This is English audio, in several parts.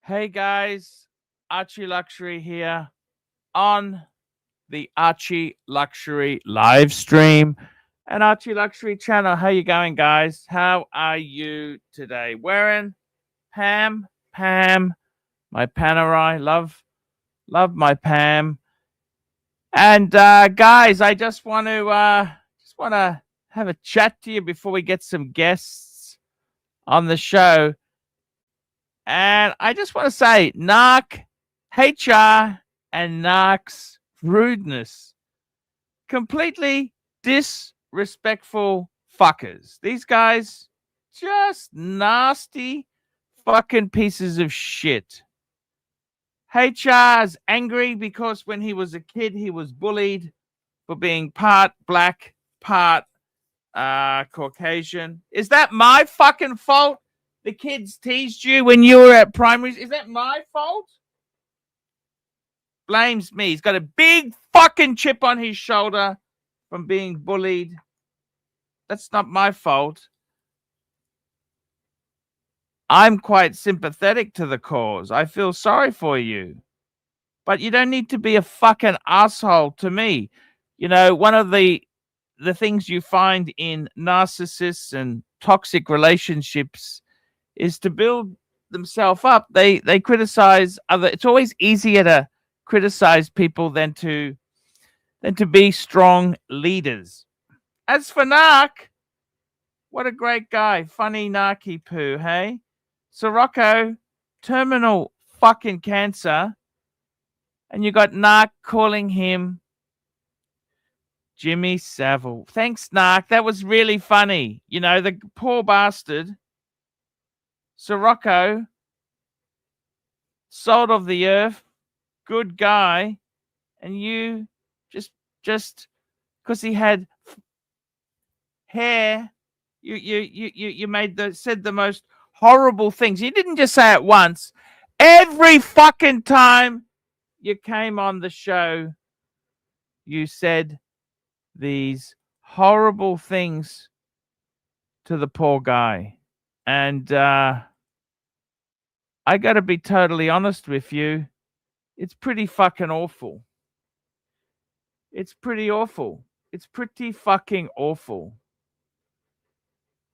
Hey guys, Archie Luxury here on the Archie Luxury live stream and Archie Luxury channel. How you going, guys? How are you today? Wearing Pam, my Panerai, love my Pam. And guys, I just want to have a chat to you before we get some guests on the show. And I just want to say, Nark, HR, and Nark's rudeness. Completely disrespectful fuckers. These guys, just nasty fucking pieces of shit. HR's angry because when he was a kid, he was bullied for being part black, part Caucasian. Is that my fucking fault? The kids teased you when you were at primaries. Is that my fault? Blames me. He's got a big fucking chip on his shoulder from being bullied. That's not my fault. I'm quite sympathetic to the cause. I feel sorry for you. But you don't need to be a fucking asshole to me. You know, one of the things you find in narcissists and toxic relationships is to build themselves up. They criticize other. It's always easier to criticize people than to be strong leaders. As for Nark, what a great guy. Funny Narky poo, hey? Sirocco, terminal fucking cancer. And you got Nark calling him Jimmy Savile. Thanks, Nark. That was really funny. You know, the poor bastard. Sirocco, salt of the earth, good guy, and you just because he had hair, you said the most horrible things. You didn't just say it once. Every fucking time you came on the show, you said these horrible things to the poor guy. And I got to be totally honest with you. It's pretty fucking awful. It's pretty awful. It's pretty fucking awful.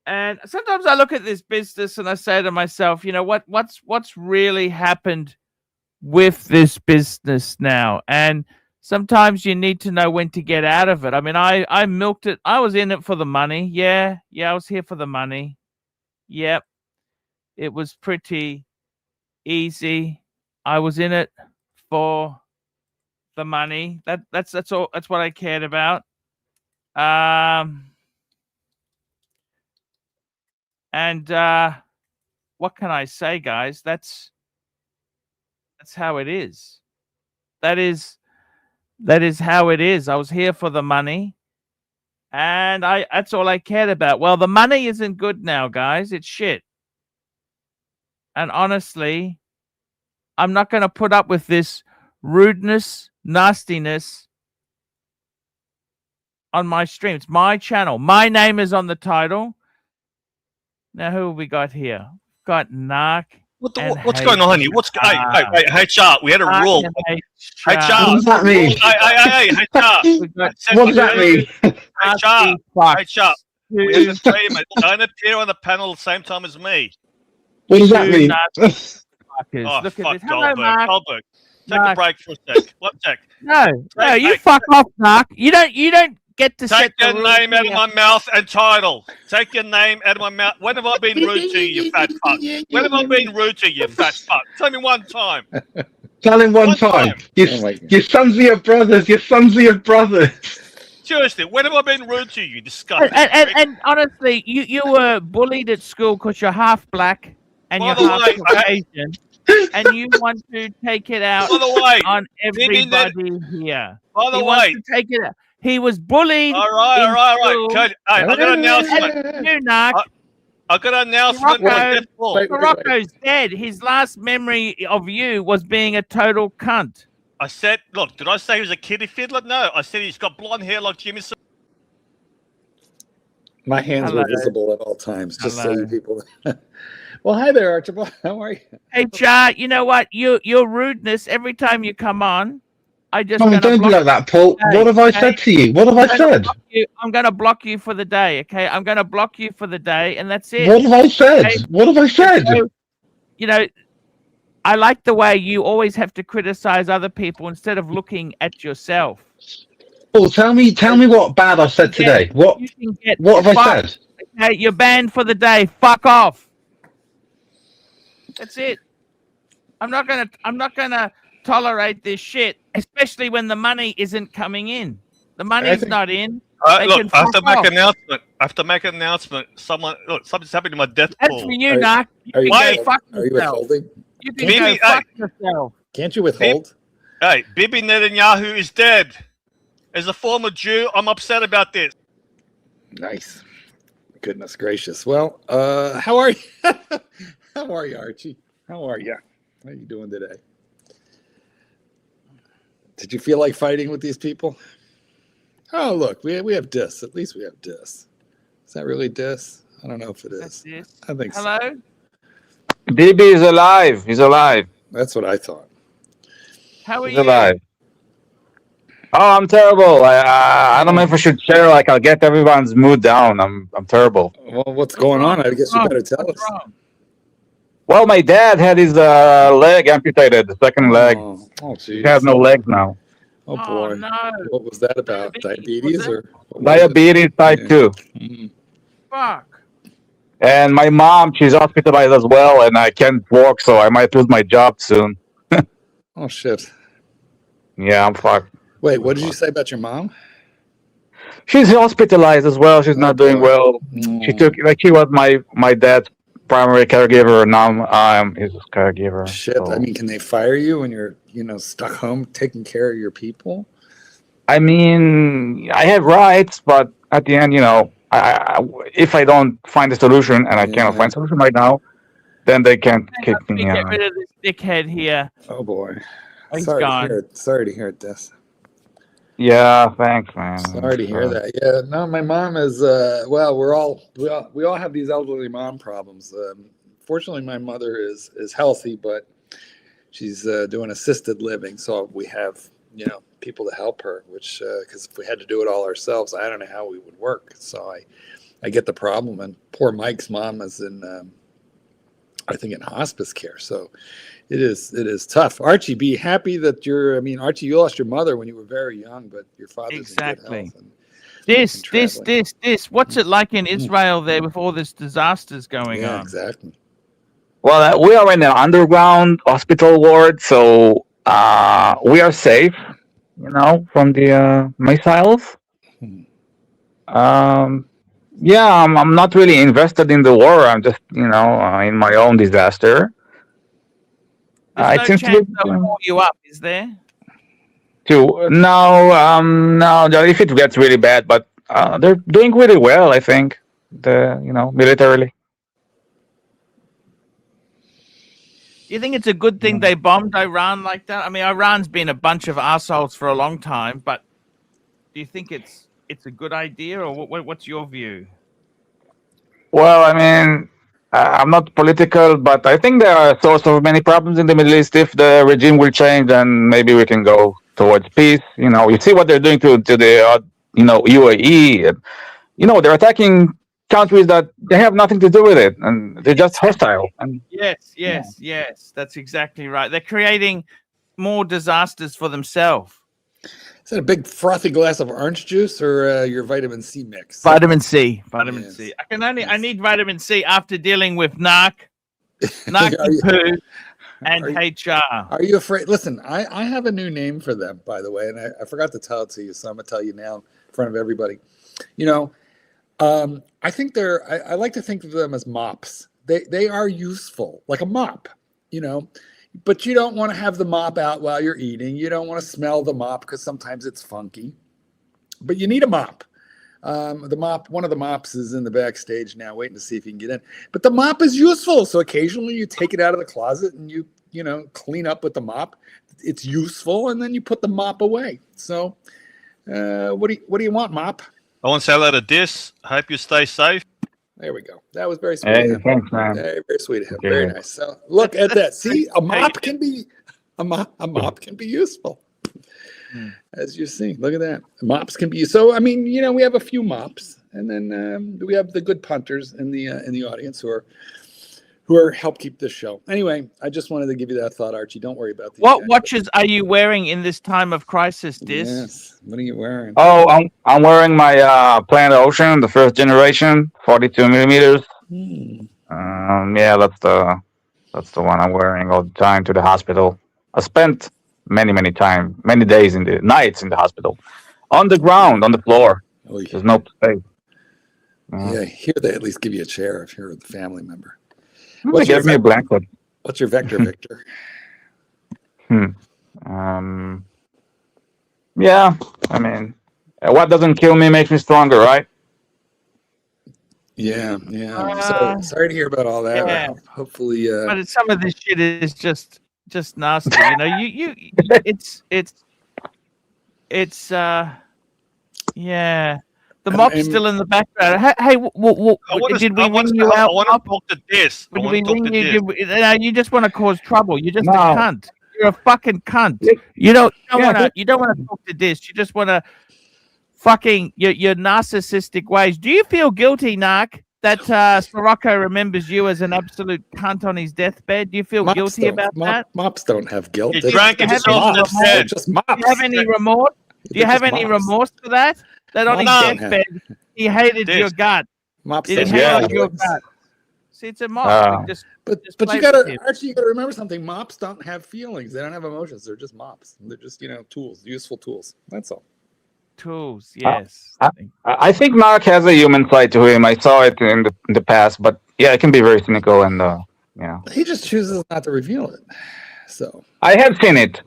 And sometimes I look at this business and I say to myself, you know, what's really happened with this business now? And sometimes you need to know when to get out of it. I mean, I milked it. I was in it for the money. Yeah, I was here for the money. Yep. It was pretty easy. I was in it for the money. That's all. That's what I cared about. And what can I say, guys? That's how it is. That is how it is. I was here for the money. And that's all I cared about. Well, the money isn't good now, guys. It's shit. And honestly, I'm not going to put up with this rudeness, nastiness on my stream. It's my channel. My name is on the title. Now, who have we got here? We've got Nark. What's going on here? Hey, HR, we had a rule. HR. What does that mean? Hey, HR. What does that mean? HR. We have a stream. Don't appear on the panel at the same time as me. What does that mean? Oh, Look fuck at this. Hello, Goldberg. Take a break for a sec. One sec. No, you fuck off, Nark. You don't get to take your name out of my mouth and title. Take your name out of my mouth. When have I been rude to you, you fat fuck? When have I been rude to you, fat fuck? Tell me one time. Tell him one time. Your sons are your brothers. Your sons are your brothers. Seriously, when have I been rude to you? Disgusting. And honestly, you were bullied at school because you're half black and you're half Caucasian, and you want to take it out on everybody here. By the way, take it out. He was bullied. All right. Hey, I got an announcement. You, Nark. I got an announcement. Morocco's dead. His last memory of you was being a total cunt. I said, look, did I say he was a kiddie fiddler? No, I said he's got blonde hair like Jimmy. My hands Hello. were visible at all times, just so Hello. you people. Well, hi there, Archibald. How are you? Hey, Char, you know what? Your rudeness every time you come on, I just No, gonna don't be block like that, Paul. Hey, What have I hey, said to you? What have I said? I'm gonna block you for the day, okay? I'm gonna block you for the day, and that's it. What have I said? Okay? What have I said? So, you know, I like the way you always have to criticize other people instead of looking at yourself. Paul, tell me what bad I said today. What You can get have I fucked, said? okay? You're banned for the day. Fuck off. That's it. I'm not gonna tolerate this shit, especially when the money isn't coming in. The money's not in. They Look, can I have fuck to make off. an announcement. I have to make an announcement. Something's happening to my death That's pool. for you, Nark. Are you, can go fuck are you yourself. withholding? You can Bibi, go hey. fuck yourself. Can't you withhold? Hey, Bibi Netanyahu is dead. As a former Jew, I'm upset about this. Nice. Goodness gracious. Well, how are you? How are you, Archie? How are you? How are you doing today? Did you feel like fighting with these people? Oh, look, we have dis. At least we have dis. Is that really dis? I don't know if it is. I think Hello? so. Bibi is alive. He's alive. That's what I thought. How are He's you? alive. Oh, I'm terrible. I don't know if I should share. Like, I'll get everyone's mood down. I'm terrible. Well, what's going on? I guess you better tell us. Well, my dad had his leg amputated, the second leg. Oh, geez. He has no legs now. Oh, boy. No. What was that about? Diabetes or? Diabetes type 2. Mm-hmm. Fuck. And my mom, she's hospitalized as well, and I can't walk, so I might lose my job soon. Oh, shit. Yeah, I'm fucked. Wait, what did you say about your mom? She's hospitalized as well. She's not doing well. She was my dad's primary caregiver, and now I'm his caregiver. Shit, so. I mean, can they fire you when you're, stuck home taking care of your people? I mean, I have rights, but at the end, if I don't find a solution, and I cannot find a solution right now, then they can't kick me Get out. rid of this dickhead here. Oh, boy. He's Sorry gone. to hear it. Sorry to hear it, Des. Yeah, thanks, man. Sorry to hear that. Yeah, no, my mom is. Well, we all have these elderly mom problems. Fortunately, my mother is healthy, but she's doing assisted living, so we have people to help her. Which because if we had to do it all ourselves, I don't know how we would work. So I get the problem. And poor Mike's mom is in, I think, in hospice care. So. It is tough. Archie, be happy that Archie, you lost your mother when you were very young, but your father's in good health. This. What's it like in Israel there with all this disasters going on? Exactly. Well, we are in an underground hospital ward, so we are safe, from the missiles. Yeah, I'm not really invested in the war. I'm just, in my own disaster. There's no chance they'll pull you up, is there? No, if it gets really bad, but they're doing really well, I think, militarily. Do you think it's a good thing they bombed Iran like that? I mean, Iran's been a bunch of assholes for a long time, but do you think it's a good idea, or what's your view? Well, I mean, I'm not political, but I think there are a source of many problems in the Middle East. If the regime will change, then maybe we can go towards peace. You see what they're doing to the UAE. And, they're attacking countries that they have nothing to do with it, and they're just hostile. And Yes, that's exactly right. They're creating more disasters for themselves. Is that a big frothy glass of orange juice or your vitamin C mix? Vitamin C. C. I need vitamin C after dealing with Nark poo, and HR. Are you afraid? Listen, I have a new name for them, by the way, and I forgot to tell it to you, so I'm gonna tell you now in front of everybody. I think I like to think of them as mops. They are useful, like a mop, But you don't want to have the mop out while you're eating. You don't want to smell the mop because sometimes it's funky. But you need a mop. One of the mops is in the backstage now, waiting to see if you can get in. But the mop is useful, so occasionally you take it out of the closet and you clean up with the mop. It's useful, and then you put the mop away. So, what do you want, mop? I want to say hello to Dis. Hope you stay safe. There we go. That was very sweet. Hey, of him. thanks, man. Very, very sweet of him. Okay. Very nice. So look at that. See, a mop can be useful. As you see, look at that. Mops can be so. I mean, we have a few mops, and then we have the good punters in the audience who are help keep this show. Anyway, I just wanted to give you that thought, Archie. Don't worry about these What guys. watches are you wearing in this time of crisis, Dis? Yes. What are you wearing? Oh, I'm wearing my Planet Ocean, the first generation, 42 millimeters. Yeah, that's the one I'm wearing all the time to the hospital. I spent many days nights in the hospital, on the ground, on the floor. Oh, yeah. There's no place. Yeah, here they at least give you a chair if you're a family member. They gave me a blanket. What's your vector, Victor? Yeah, I mean, what doesn't kill me makes me stronger, right? Yeah. So sorry to hear about all that. Yeah. Hopefully, But some of this shit is just nasty. Yeah. The mop's still in the background. Hey, did we ring you out? I want to talk to Dis. I want to talk to Dis. You just want to cause trouble. You're just No. a cunt. You're a fucking cunt. You don't want to talk to Dis. You just want to fucking your narcissistic ways. Do you feel guilty, Nark, that Sirocco remembers you as an absolute cunt on his deathbed? Do you feel guilty about that? Mops don't have guilt. You drank yourself to They're death. just mops. Do you have any remorse? Do you have any remorse for that? That on his No. deathbed, he hated your gut. Mops He don't hated have your feelings. gut. See, it's a mop. But play you gotta, with him. Archie, you gotta remember something. Mops don't have feelings. They don't have emotions. They're just mops. They're just tools, useful tools. That's all. Tools, yes. I think Nark has a human side to him. I saw it in the past, but yeah, it can be very cynical and He just chooses not to reveal it. So I have seen it,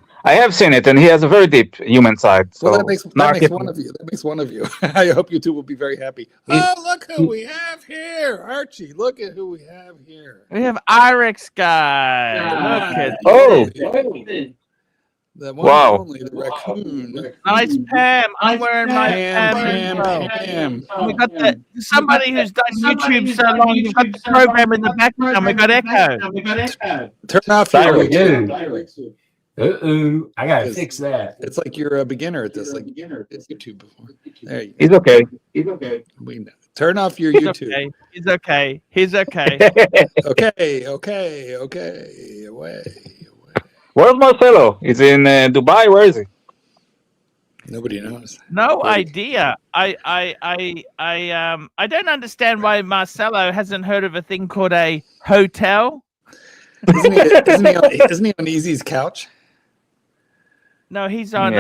and he has a very deep human side. So well, that makes Nark one of you. That makes one of you. I hope you two will be very happy. Oh, look who we have here, Archie. Look at who we have here. We have Irex guy. Look at The one Wow. and only, the raccoon. nice Pam. I'm wearing my Pam. Pam. We got somebody who's done YouTube so long. You've got the program in the background. We got echo. Turn off your Sorry. YouTube. I gotta fix that. It's like you're a beginner at this. Like it's YouTube before. There you He's okay. We know. Turn off your He's YouTube. okay. He's okay. He's okay. Okay. Away. Where's Marcelo? He's in Dubai. Where is he? Nobody knows. No idea. I don't understand why Marcelo hasn't heard of a thing called a hotel. Isn't he on Easy's couch? No, he's on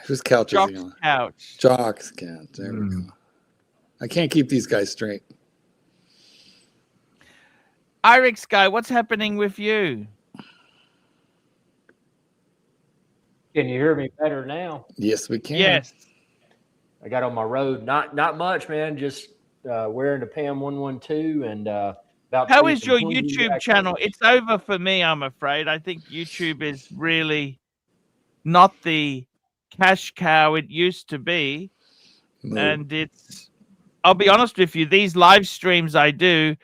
Whose couch Jock's is he on? couch. Jock's couch. There we go. I can't keep these guys straight. Irex guy, what's happening with you? Can you hear me better now? Yes, we can. Yes. I got on my road. Not much, man. Just wearing the Pam 112 and about. How is your YouTube channel? It's over for me, I'm afraid. I think YouTube is really not the cash cow it used to be. No. And I'll be honest with you, these live streams I do,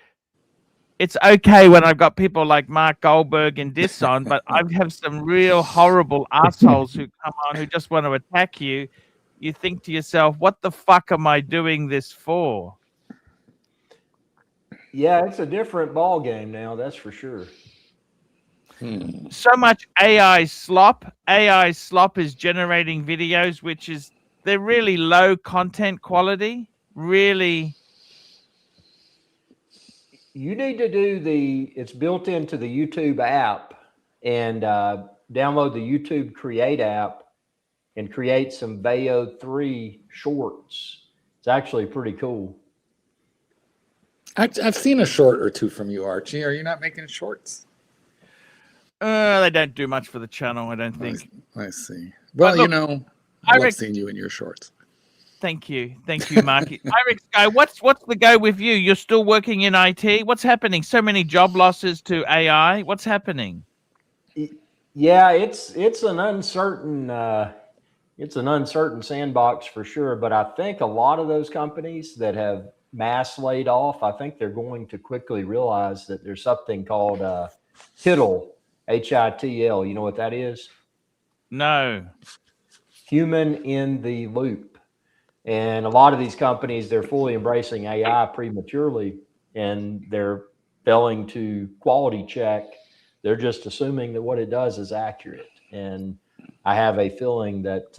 it's okay when I've got people like Mark Goldberg and Dis on, but I have some real horrible assholes who come on who just want to attack you. You think to yourself, what the fuck am I doing this for? Yeah, it's a different ball game now. That's for sure. So much AI slop. AI slop is generating videos, they're really low content quality. Really. You need to do it's built into the YouTube app and download the YouTube Create app and create some Veo 3 shorts. It's actually pretty cool. I've seen a short or two from you, Archie. Are you not making shorts? They don't do much for the channel, I don't think. I see. Well, look, I love seeing you in your shorts. Thank you, Mark. Irex guy, what's the go with you? You're still working in IT. What's happening? So many job losses to AI. What's happening? Yeah, it's an uncertain It's an uncertain sandbox for sure, but I think a lot of those companies that have mass laid off, I think they're going to quickly realize that there's something called HITL, HITL. You know what that is? No. Human in the loop. And a lot of these companies, they're fully embracing AI prematurely, and they're failing to quality check. They're just assuming that what it does is accurate. And I have a feeling that,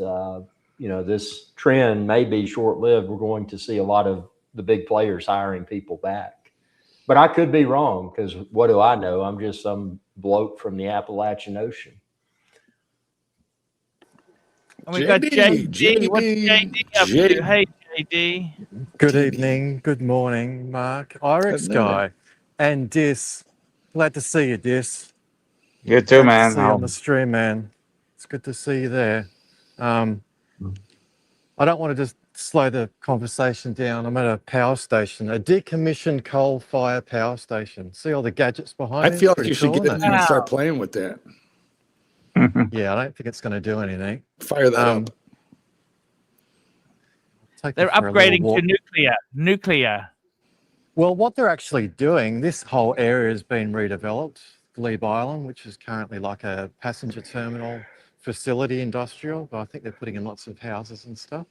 this trend may be short-lived. We're going to see a lot of the big players hiring people back. But I could be wrong, because what do I know? I'm just some bloke from the Appalachian Ocean. And we've got JD. What's JD up to? Hey, JD. Good evening, good morning, Mark. Irex guy and Dis. Glad to see you, Dis. You too, Glad man. to see you on the stream, man. It's good to see you there. I don't want to just slow the conversation down. I'm at a power station, a decommissioned coal-fired power station. See all the gadgets behind me? I feel like you should get in there and start playing with that. Yeah, I don't think it's going to do anything. Fire that up. They're upgrading to nuclear. Well, what they're actually doing, this whole area has been redeveloped. Glebe Island, which is currently like a passenger terminal facility, industrial, but I think they're putting in lots of houses and stuff.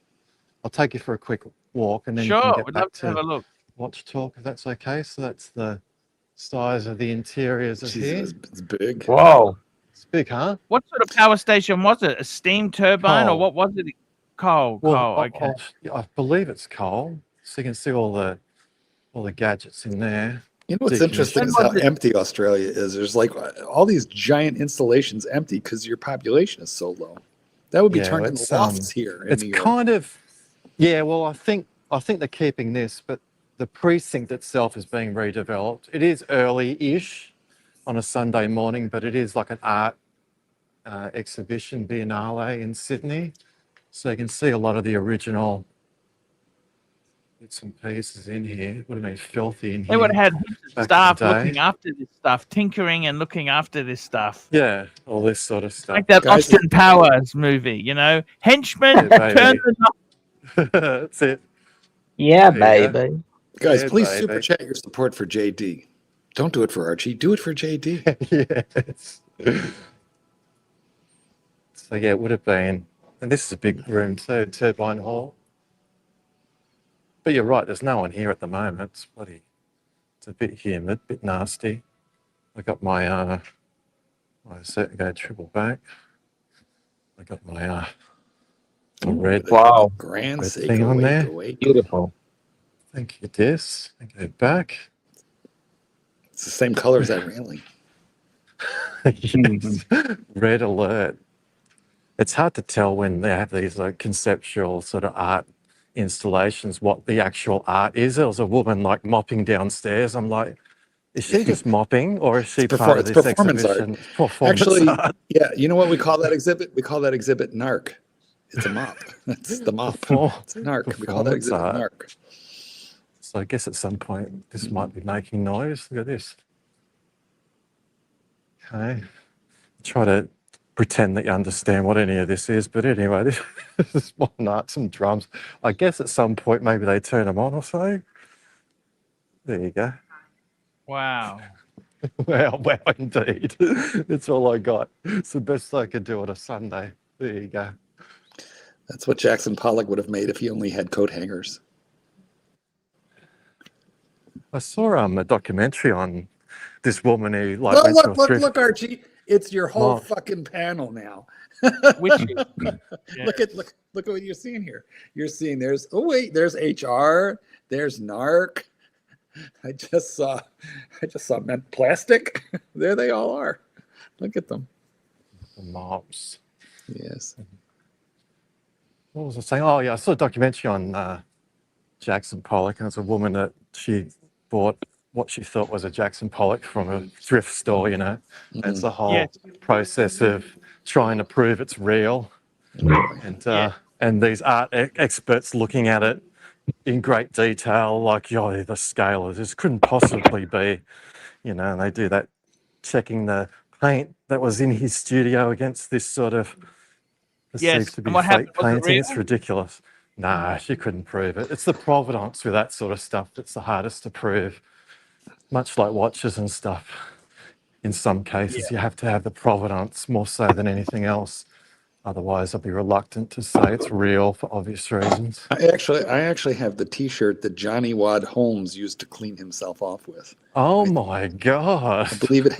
I'll take you for a quick walk, and then you can get we'd back love to have a look. Watch talk, if that's okay. So that's the size of the interiors of here. It's big. Wow. It's big, huh? What sort of power station was it? A steam turbine, or what was it? Coal. Okay. I believe it's coal. So you can see all the gadgets in there. You know what's interesting is how empty Australia is. There's like all these giant installations empty because your population is so low. That would be turned into lofts here. It's kind of, well, I think they're keeping this, but the precinct itself is being redeveloped. It is early-ish on a Sunday morning, but it is like an art exhibition, Biennale in Sydney. So you can see a lot of the original bits and pieces in here. It would have been filthy in here. They would have had staff looking after this stuff, tinkering and looking after this stuff. Yeah, all this sort of stuff. Like that Austin Powers movie, Henchmen, turn the knob. That's it. Yeah, baby. Guys, please super chat your support for JD. Don't do it for Archie. Do it for JD. Yes. So yeah, it would have been. And this is a big room too, turbine hall. But you're right, there's no one here at the moment. It's a bit humid, a bit nasty. I got my go triple back. I got my red grand thing on there. Beautiful. Thank you, Dis. I go back. It's the same color as that railing. Yes. Red alert. It's hard to tell when they have these conceptual sort of art installations what the actual art is. There was a woman mopping downstairs. I'm like, is she just mopping, or is she part of this performance exhibition? Art. Performance Actually, art. Yeah, you know what we call that exhibit? We call that exhibit Nark. It's a mop. That's the mop. It's Nark. We call that exhibit Nark. So I guess at some point this might be making noise. Look at this. Okay. Try to pretend that you understand what any of this is, but anyway, this is modern art, some drums. I guess at some point maybe they turn them on or so. There you go. Wow. Wow, indeed. That's all I got. It's the best I could do on a Sunday. There you go. That's what Jackson Pollock would have made if he only had coat hangers. I saw a documentary on this woman who look, Archie. It's your whole fucking panel now. Which Look at what you're seeing here. You're seeing there's HR, there's Nark. I just saw meant plastic. There they all are. Look at them. The mops. Yes. What was I saying? Oh yeah, I saw a documentary on Jackson Pollock, and it's a woman that she bought what she thought was a Jackson Pollock from a thrift store, Mm-hmm. It's the whole process of trying to prove it's real. And these art experts looking at it in great detail, the scale of this couldn't possibly be, and they do that, checking the paint that was in his studio against this sort of perceived Yes. to be And what fake happened? Was it painting. It's real? ridiculous. Nah, she couldn't prove it. It's the provenance with that sort of stuff that's the hardest to prove. Much like watches and stuff. In some cases, you have to have the provenance more so than anything else. Otherwise, I'll be reluctant to say it's real for obvious reasons. I actually have the T-shirt that Johnny Wad Holmes used to clean himself off with. Oh my God. I believe it.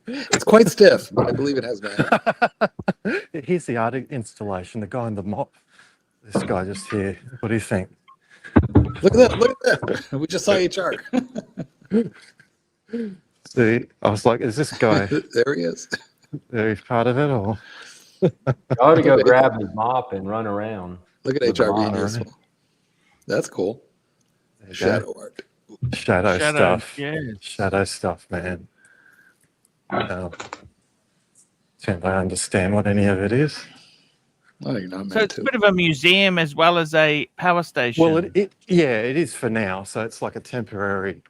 It's quite stiff, but I believe it has value. Here's the art installation, the guy in the mop. This guy just here. What do you think? Look at that! Look at that! We just saw HR. See, I was like, is this guy, There he is. he's part of it or? I ought to go grab his mop and run around. Look at with the HR being mop. useful. That's cool. There you go. Shadow art. Shadow stuff. Yes. Shadow stuff, man. Can't I understand what any of it is? Oh, you're not So meant it's a to. bit of a museum as well as a power station. Well, it is for now. So it's like a temporary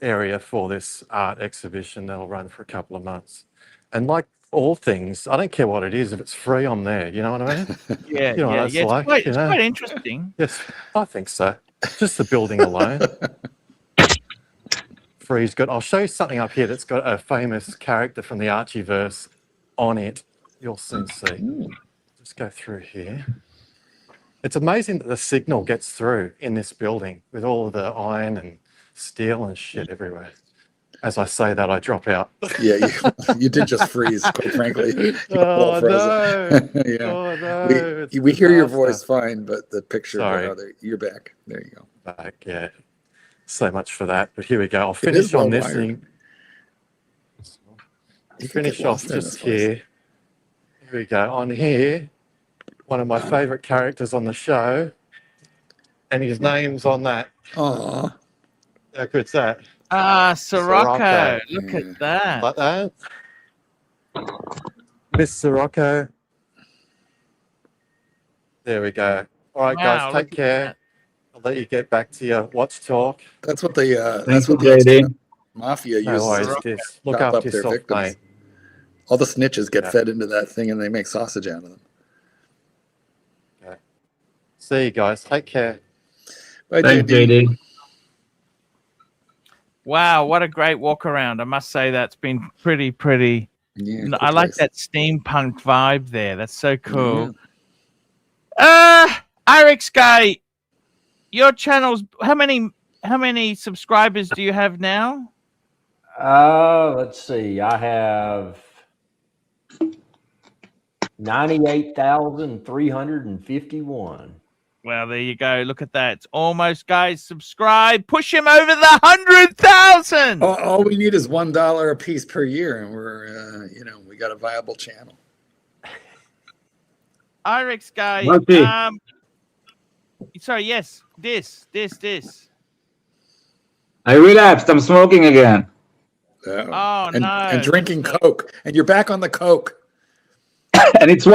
area for this art exhibition that'll run for a couple of months. And like all things, I don't care what it is, if it's free, I'm there. You know what I mean? Yeah, You know what yeah, that's yeah. like, It's you know? quite interesting. Yes, I think so. Just the building alone. Free's good. I'll show you something up here that's got a famous character from the Archie verse on it. You'll soon see. Just go through here. It's amazing that the signal gets through in this building with all of the iron and steel and shit everywhere. As I say that, I drop out. Yeah, you did just freeze, quite frankly. You're all Oh, frozen. no. Yeah. Oh, no. It's We hear your disaster. voice fine, but the picture, Sorry. you're back. There you go. Back, yeah. So much for that. But here we go. I'll It finish is on this well-wired. thing. You could get Finish off lost in this just place. here. Here we go. On here, one of my favorite characters on the show, and his name's on that. Aw. How good's that? Ah, Sirocco. Sirocco. Look Yeah. at that. Like that? Miss Sirocco. There we go. All right, Wow, guys, look take at care. that. I'll let you get back to your watch talk. That's what the Thank that's you, what the JD. extent mafia No uses. worries, to Diss. Look chop up after their yourself, victims. mate. All the snitches get Yeah. fed into that thing, and they make sausage out of them. See you guys. Take care. Bye, Thanks, JD. JD. Wow, what a great walk around. I must say that's been pretty. Yeah, I cool like place. that steampunk vibe there. That's so cool. Yeah. Irix Guy, your channel's how many subscribers do you have now? Let's see. I have 98,351. Well, there you go. Look at that. It's almost, guys. Subscribe. Push him over the 100,000. All we need is $1 a piece per year, and we're we got a viable channel. Irix Guy. Marty. Sorry, yes. This. I relapsed. I'm smoking again. Oh, and, no. and drinking Coke, and you're back on the Coke And it's 2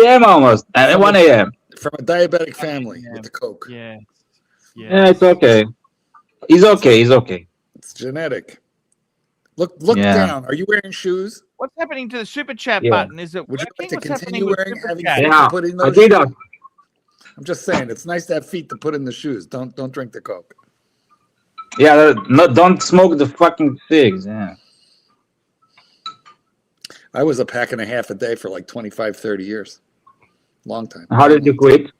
a.m. almost. And 1 a.m. from a diabetic family with the Coke. Yeah. Yeah, it's okay. He's okay. He's okay. It's genetic. Look Yeah. down. Are you wearing shoes? What's happening to the super chat Yeah. button? Is it Would you like working? to What's happening continue with wearing super having chat? feet Yeah, to put in I those did shoes? that. I'm just saying, it's nice to have feet to put in the shoes. Don't drink the Coke. Yeah, don't smoke the fucking cigs. Yeah. I was a pack and a half a day for like 25, 30 years. Long time. How did you quit?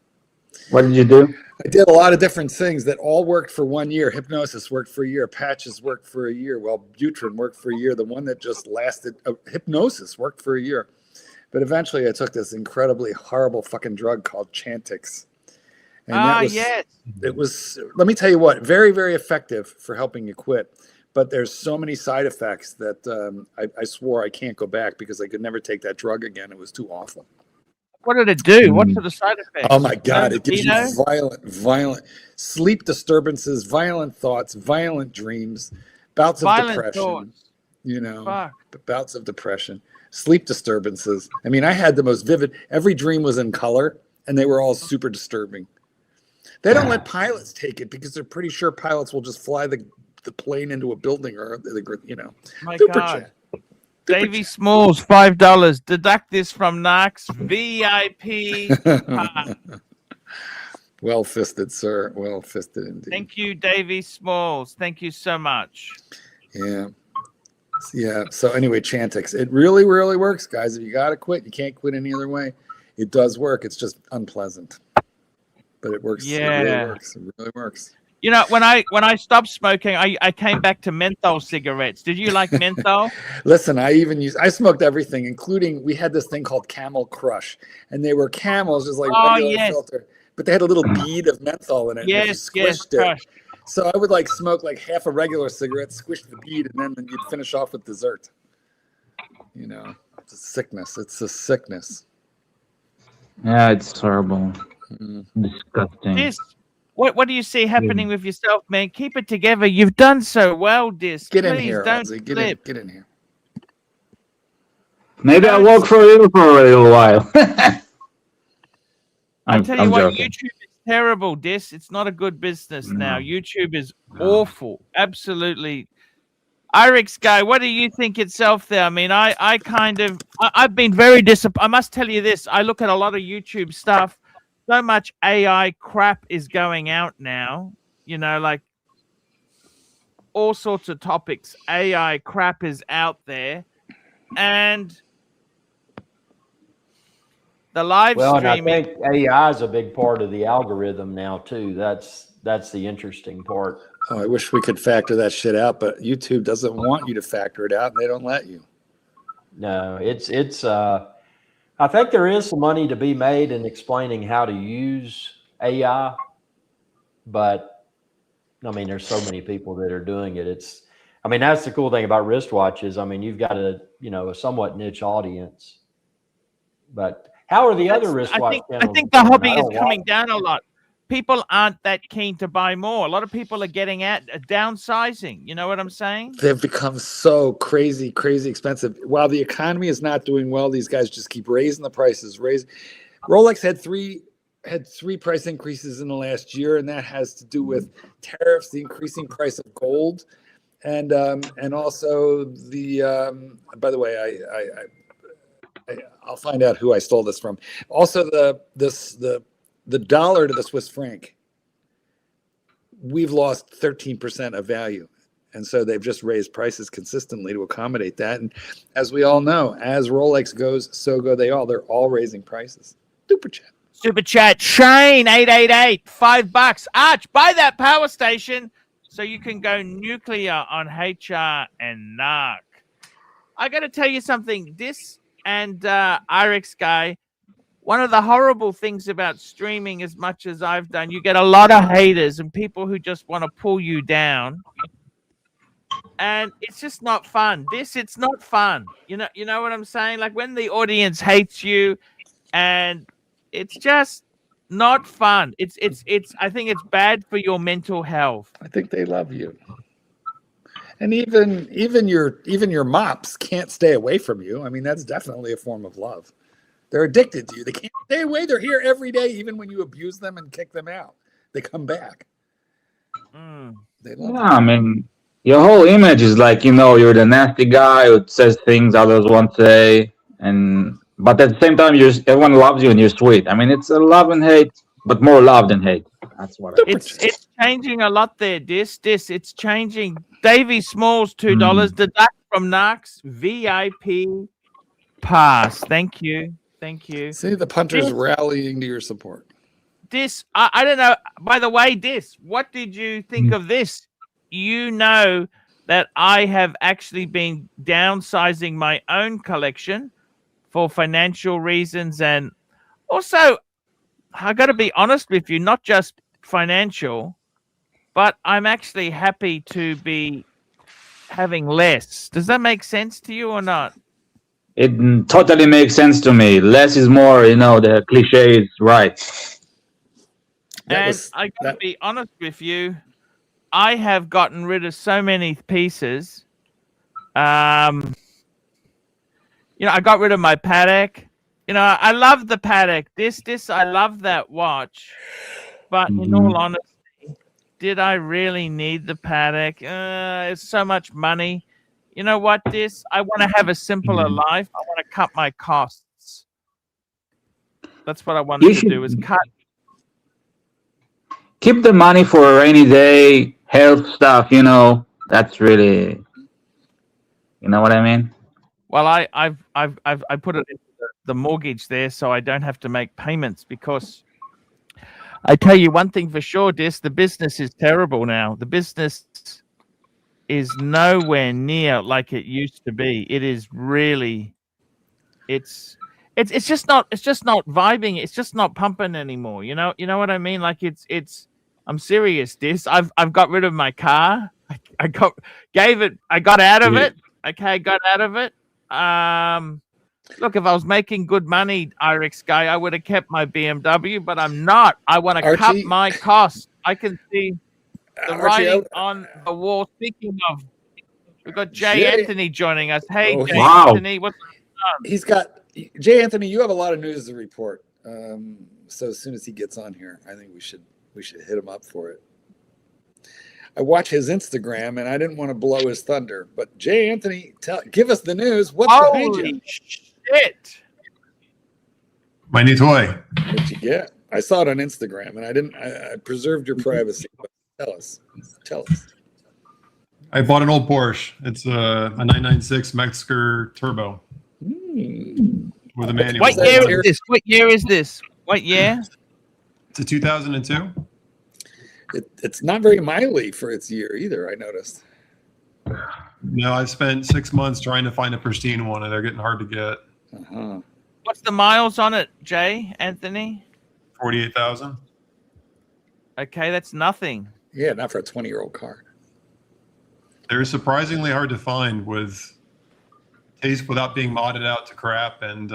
What did you do? I did a lot of different things that all worked for 1 year. Hypnosis worked for a year. Patches worked for a year. Wellbutrin worked for a year. The one that just lasted, hypnosis worked for a year. But eventually I took this incredibly horrible fucking drug called Chantix. And Yes. it was, let me tell you what, very, very effective for helping you quit. But there's so many side effects that I swore I can't go back because I could never take that drug again. It was too awful. What did it do? What are the side effects? Oh my God, it gives Libido? you violent sleep disturbances, violent thoughts, violent dreams, bouts of Violent depression, thoughts. Fuck. Bouts of depression, sleep disturbances. I mean, I had the most vivid, every dream was in color and they were all super disturbing. They don't let pilots take it because they're pretty sure pilots will just fly the plane into a building or My super God. jet. Davy Smalls, $5. Deduct this from Nark's VIP. Well fisted, sir. Well fisted indeed. Thank you, Davy Smalls. Thank you so much. Yeah. Yeah. So anyway, Chantix. It really, really works, guys. If you got to quit, you can't quit any other way. It does work. It's just unpleasant. But it works. Yeah. It really works. It really works. You know, when I stopped smoking, I came back to menthol cigarettes. Did you like menthol? Listen, I smoked everything, including, we had this thing called Camel Crush, and they were camels, just like regular filter, but they had a little bead of menthol in it. Yes, and you squished it. So I would like smoke like half a regular cigarette, squish the bead, and then you'd finish off with dessert. You know, it's a sickness. It's a sickness. Yeah, it's horrible. Disgusting. What do you see happening with yourself, man? Keep it together. You've done so well, Dis. Get Please in here, don't Ozzy. Get in here. Maybe I'll work for you for a little while. I tell you what, joking. YouTube is terrible, Dis. It's not a good business now. YouTube is awful. Absolutely. Irix guy, what do you think itself there? I mean, I've been very disappointed. I must tell you this. I look at a lot of YouTube stuff. So much AI crap is going out now, you know, like all sorts of topics. AI crap is out there, and the live streaming. And I think AI is a big part of the algorithm now too. That's the interesting part. Oh, I wish we could factor that shit out, but YouTube doesn't want you to factor it out, and they don't let you. No, it's I think there is some money to be made in explaining how to use AI, but I mean, there's so many people that are doing it. I mean, that's the cool thing about wristwatches. I mean, you've got a somewhat niche audience, but how are the other wristwatch channels? I think the hobby is coming down a lot. People aren't that keen to buy more. A lot of people are getting at downsizing. You know what I'm saying? They've become so crazy expensive. While the economy is not doing well, these guys just keep raising the prices. Rolex had three price increases in the last year, and that has to do with tariffs, the increasing price of gold, and also the. By the way, I'll find out who I stole this from. Also, the dollar to the Swiss franc, we've lost 13% of value. And so they've just raised prices consistently to accommodate that. And as we all know, as Rolex goes, so go they all. They're all raising prices. Super chat. Shane 888, $5. Arch, buy that power station so you can go nuclear on HR and Nark. I got to tell you something. This and Irix guy, one of the horrible things about streaming, as much as I've done, you get a lot of haters and people who just want to pull you down. And it's just not fun. It's not fun. You know what I'm saying? Like when the audience hates you, and it's just not fun. I think it's bad for your mental health. I think they love you. And even your mops can't stay away from you. I mean, that's definitely a form of love. They're addicted to you. They can't stay away. They're here every day, even when you abuse them and kick them out. They come back. They love you. I mean, your whole image is like, you're the nasty guy who says things others won't say, but at the same time, everyone loves you and you're sweet. I mean, it's a love and hate, but more love than hate. That's what it's changing a lot there. It's changing. Davy Smalls, $2. Deduct from Nark's VIP pass. Thank you. See the punters rallying to your support. I don't know. By the way, what did you think of this? You know that I have actually been downsizing my own collection for financial reasons, and also I got to be honest with you, not just financial, but I'm actually happy to be having less. Does that make sense to you or not? It totally makes sense to me. Less is more, the cliche is right. I got to be honest with you, I have gotten rid of so many pieces. I got rid of my Patek. I love the Patek. I love that watch. But in all honesty, did I really need the Patek? It's so much money. you know what, Dis? I want to have a simpler life. I want to cut my costs. That's what I wanted to do, is cut. Keep the money for a rainy day, health stuff, you know. That's really, you know what I mean? Well, I put it into the mortgage there so I don't have to make payments, because I tell you one thing for sure, Dis, the business is terrible now. The business is nowhere near like it used to be. It is really, it's just not vibing. It's just not pumping anymore. You know what I mean? Like it's. I'm serious, Dis. I've got rid of my car. I got out of it. Okay, I got out of it. Look, if I was making good money, IREX guy, I would have kept my BMW, but I'm not. I want to cut my costs. I can see the writing on the wall. Speaking of, we've got Jay Anthony joining us. Hey, Jay Anthony, what's on? He's got Jay Anthony. You have a lot of news to report. So as soon as he gets on here, I think we should hit him up for it. I watch his Instagram, and I didn't want to blow his thunder, but Jay Anthony, give us the news. What's behind you? Shit! My new toy. What'd you get? I saw it on Instagram, and I preserved your privacy. But tell us. I bought an old Porsche. It's a 996 Metzger Turbo with a manual. What year is this? What year? It's a 2002. It's not very miley for its year either, I noticed. No, I spent 6 months trying to find a pristine one, and they're getting hard to get. What's the miles on it, Jay Anthony? 48,000. Okay, that's nothing. Yeah, not for a 20-year-old car. They're surprisingly hard to find with taste without being modded out to crap and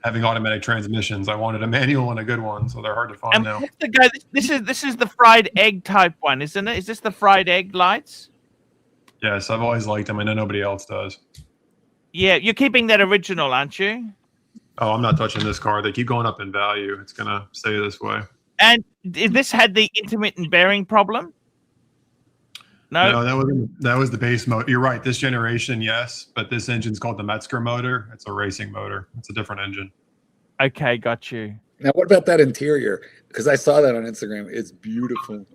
having automatic transmissions. I wanted a manual and a good one, so they're hard to find now. What's the guy? This is the fried egg type one, isn't it? Is this the fried egg lights? Yes, I've always liked them. I know nobody else does. Yeah, you're keeping that original, aren't you? Oh, I'm not touching this car. They keep going up in value. It's going to stay this way. And this had the intermittent bearing problem? No, that was the base motor. You're right. This generation, yes, but this engine's called the Metzger motor. It's a racing motor. It's a different engine. Okay, got you. Now, what about that interior? Because I saw that on Instagram. It's beautiful.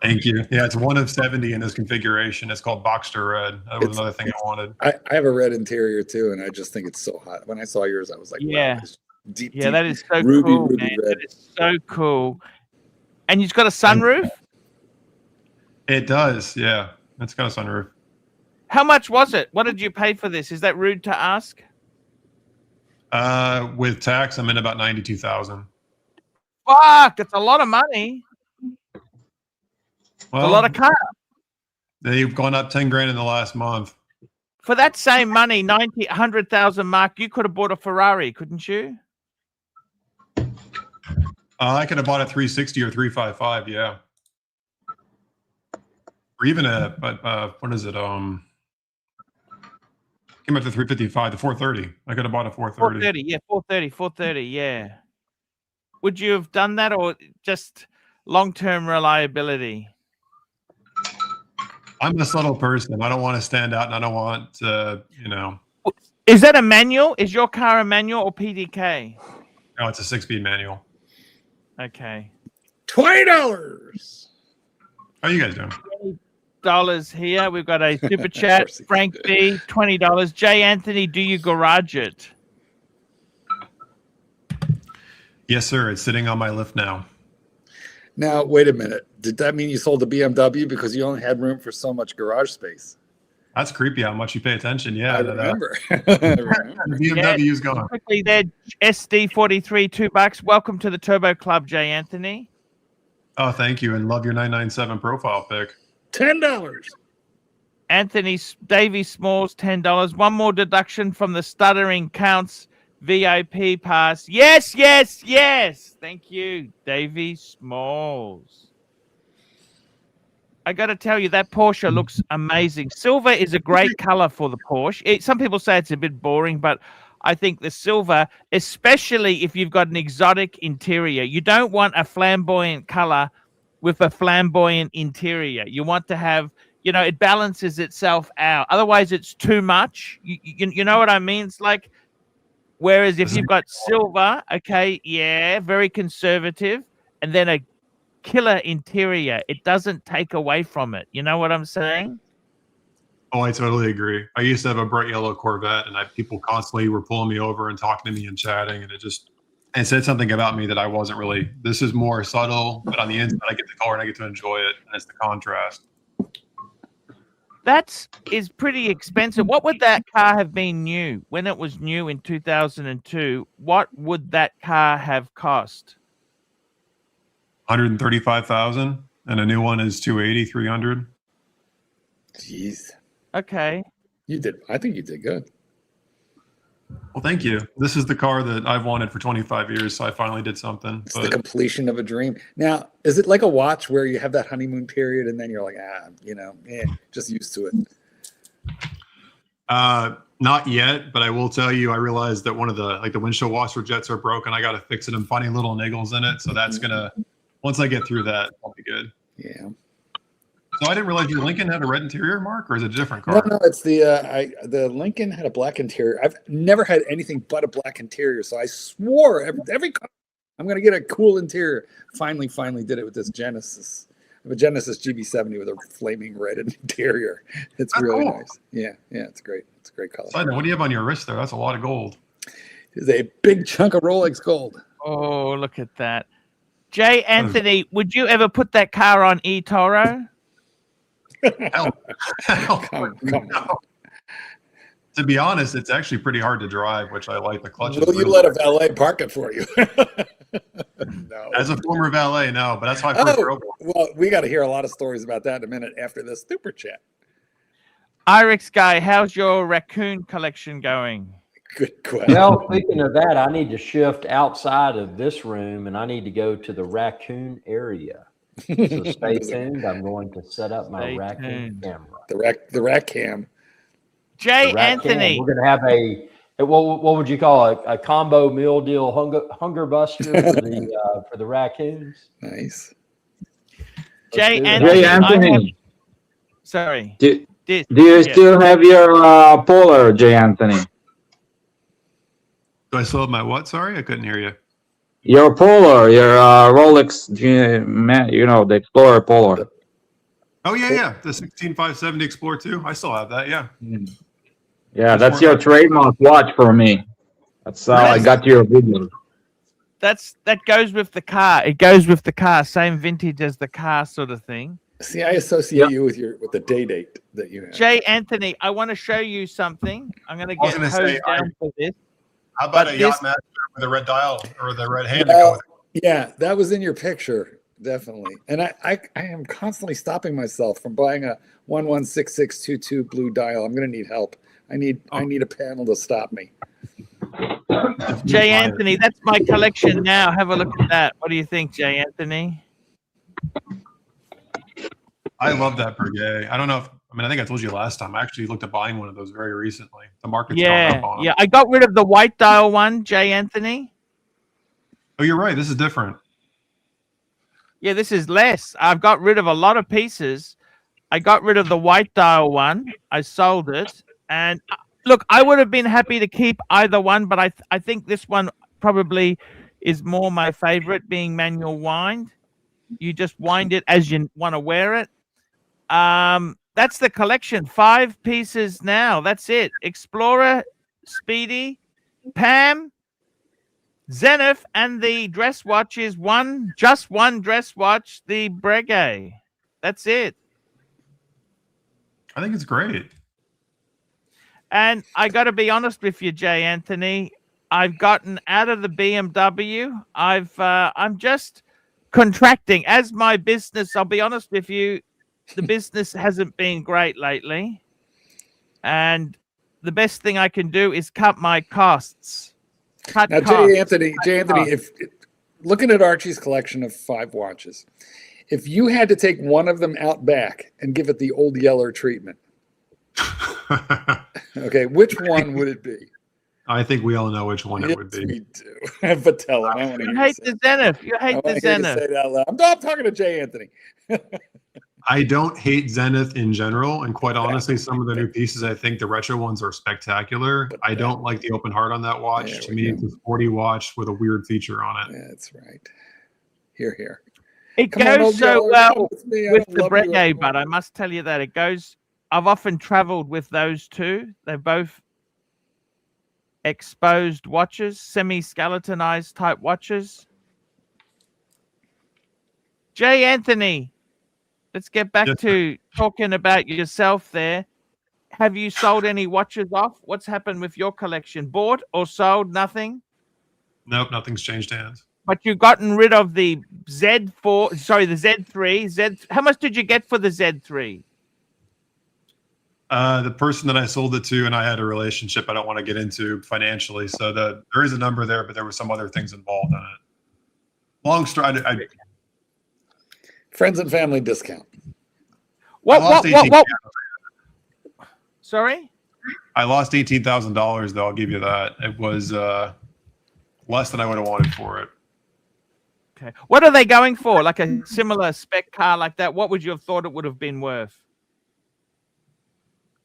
Thank you. Yeah, it's one of 70 in this configuration. It's called Boxster Red. That was another thing I wanted. I have a red interior too, and I just think it's so hot. When I saw yours, I was like, yeah, wow, deep, that is so ruby, cool, ruby man. red. That is so cool. And you've got a sunroof? It does, yeah. It's got a sunroof. How much was it? What did you pay for this? Is that rude to ask? With tax, I'm in about 92,000. Fuck, it's a lot of money. Well, a lot of car. They've gone up 10 grand in the last month. For that same money, 100,000 mark, you could have bought a Ferrari, couldn't you? I could have bought a 360 or 355, yeah. Or even what is it? Came up to 355, the 430. I could have bought a 430. 430, yeah, 430, yeah. Would you have done that, or just long-term reliability? I'm a subtle person. I don't want to stand out, and I don't want to, Is that a manual? Is your car a manual or PDK? No, it's a 6-speed manual. Okay. $20. How are you guys doing? $20 here. We've got a super chat. Frank B, $20. Jay Anthony, do you garage it? Yes, sir. It's sitting on my lift now. Now, wait a minute. Did that mean you sold the BMW because you only had room for so much garage space? That's creepy how much you pay attention. Yeah, I remember. The BMW's gone. Quickly there, SD43, $2. Welcome to the Turbo Club, Jay Anthony. Oh, thank you, and love your 997 profile pic. $10. Anthony Davey Smalls, $10. One more deduction from the stuttering counts. VIP pass. Yes. Thank you, Davey Smalls. I got to tell you, that Porsche looks amazing. Silver is a great color for the Porsche. Some people say it's a bit boring, but I think the silver, especially if you've got an exotic interior, you don't want a flamboyant color with a flamboyant interior. You want to have it balances itself out. Otherwise, it's too much. You know what I mean? It's like, whereas if you've got silver, okay, yeah, very conservative, and then a killer interior, it doesn't take away from it. You know what I'm saying? Oh, I totally agree. I used to have a bright yellow Corvette, and people constantly were pulling me over and talking to me and chatting, and it said something about me that I wasn't really. This is more subtle, but on the inside, I get the color and I get to enjoy it, and it's the contrast. That is pretty expensive. What would that car have been new when it was new in 2002? What would that car have cost? 135,000, and a new one is 280, 300. Jeez. Okay. You did. I think you did good. Well, thank you. This is the car that I've wanted for 25 years, so I finally did something. It's the completion of a dream. Now, is it like a watch where you have that honeymoon period and then you're like, just used to it? Not yet, but I will tell you, I realized that one of the windshield washer jets are broken. I got to fix it. I'm finding little niggles in it, so that's gonna. Once I get through that, I'll be good. Yeah. So I didn't realize your Lincoln had a red interior, Mark, or is it a different car? No, it's the Lincoln had a black interior. I've never had anything but a black interior, so I swore every car I'm gonna get a cool interior. Finally did it with this Genesis. I have a Genesis GB70 with a flaming red interior. It's really cool. nice. Yeah, it's great. It's a great color. Side note, what do you have on your wrist there? That's a lot of gold. It's a big chunk of Rolex gold. Oh, look at that. Jay Anthony, would you ever put that car on eToro? Hell, Come on. To be honest, it's actually pretty hard to drive, which I like. The clutch. Will you let a valet park it for you? No. As a former valet, no, but that's how I first drove it. Well, we got to hear a lot of stories about that in a minute after this super chat. Irix guy, how's your raccoon collection going? Good question. Well, speaking of that, I need to shift outside of this room and I need to go to the raccoon area. So stay tuned. I'm going to set up my raccoon camera. The rack cam. Jay Anthony. We're going to have what would you call a combo meal deal hunger buster for the raccoons. Nice. Jay Anthony. Sorry. Do you still have your Polar, Jay Anthony? Do I still have my what? Sorry, I couldn't hear you. Your Polar, your Rolex, the Explorer Polar. Oh yeah, the 16570 Explorer 2. I still have that. Yeah. Yeah, that's your trademark watch for me. That's how I got your video. That goes with the car. It goes with the car. Same vintage as the car, sort of thing. See, I associate you with the date that you have. Jay Anthony, I want to show you something. I'm going to get hosed down for this. How about a Yacht Master with a red dial or the red hand? To go with it? Yeah, that was in your picture, definitely. And I am constantly stopping myself from buying a 116622 blue dial. I'm going to need help. I need a panel to stop me. Jay Anthony, that's my collection now. Have a look at that. What do you think, Jay Anthony? I love that Breguet. I don't know I think I told you last time. I actually looked at buying one of those very recently. The market's going up on them. Yeah, I got rid of the white dial one, Jay Anthony. Oh, you're right. This is different. Yeah, this is less. I've got rid of a lot of pieces. I got rid of the white dial one. I sold it. And look, I would have been happy to keep either one, but I think this one probably is more my favorite, being manual wind. You just wind it as you want to wear it. That's the collection. 5 pieces now. That's it. Explorer, Speedy, Pam, Zenith, and the dress watch is just one dress watch, the Breguet. That's it. I think it's great. And I got to be honest with you, Jay Anthony. I've gotten out of the BMW. I'm just contracting as my business. I'll be honest with you. The business hasn't been great lately. And the best thing I can do is cut my costs. Jay Anthony, if looking at Archie's collection of 5 watches, if you had to take one of them out back and give it the old Yeller treatment, okay, which one would it be? I think we all know which one it would be. We do. But tell him. You hate the Zenith. You hate the Zenith. Say that out loud. I'm talking to Jay Anthony. I don't hate Zenith in general, and quite honestly, some of the new pieces, I think the retro ones are spectacular. I don't like the open heart on that watch. To me, it's a 40 watch with a weird feature on it. That's right. Here. It Come on, goes old so yeller, well come with me. I with don't the love you Breguet, anymore. but I must tell you that it goes. I've often traveled with those two. They're both exposed watches, semi-skeletonized type watches. Jay Anthony, let's get back Yes, to talking about yourself there. Have you sold any watches off? What's happened with your collection? Bought or sold? Nothing? Nope, nothing's changed hands. But you've gotten rid of the Z4, sorry, the Z3. How much did you get for the Z3? The person that I sold it to and I had a relationship I don't want to get into financially. So there is a number there, but there were some other things involved in it. Long story. Friends and family discount. What? Sorry? I lost $18,000 though. I'll give you that. It was less than I would have wanted for it. Okay. What are they going for? Like a similar spec car like that? What would you have thought it would have been worth?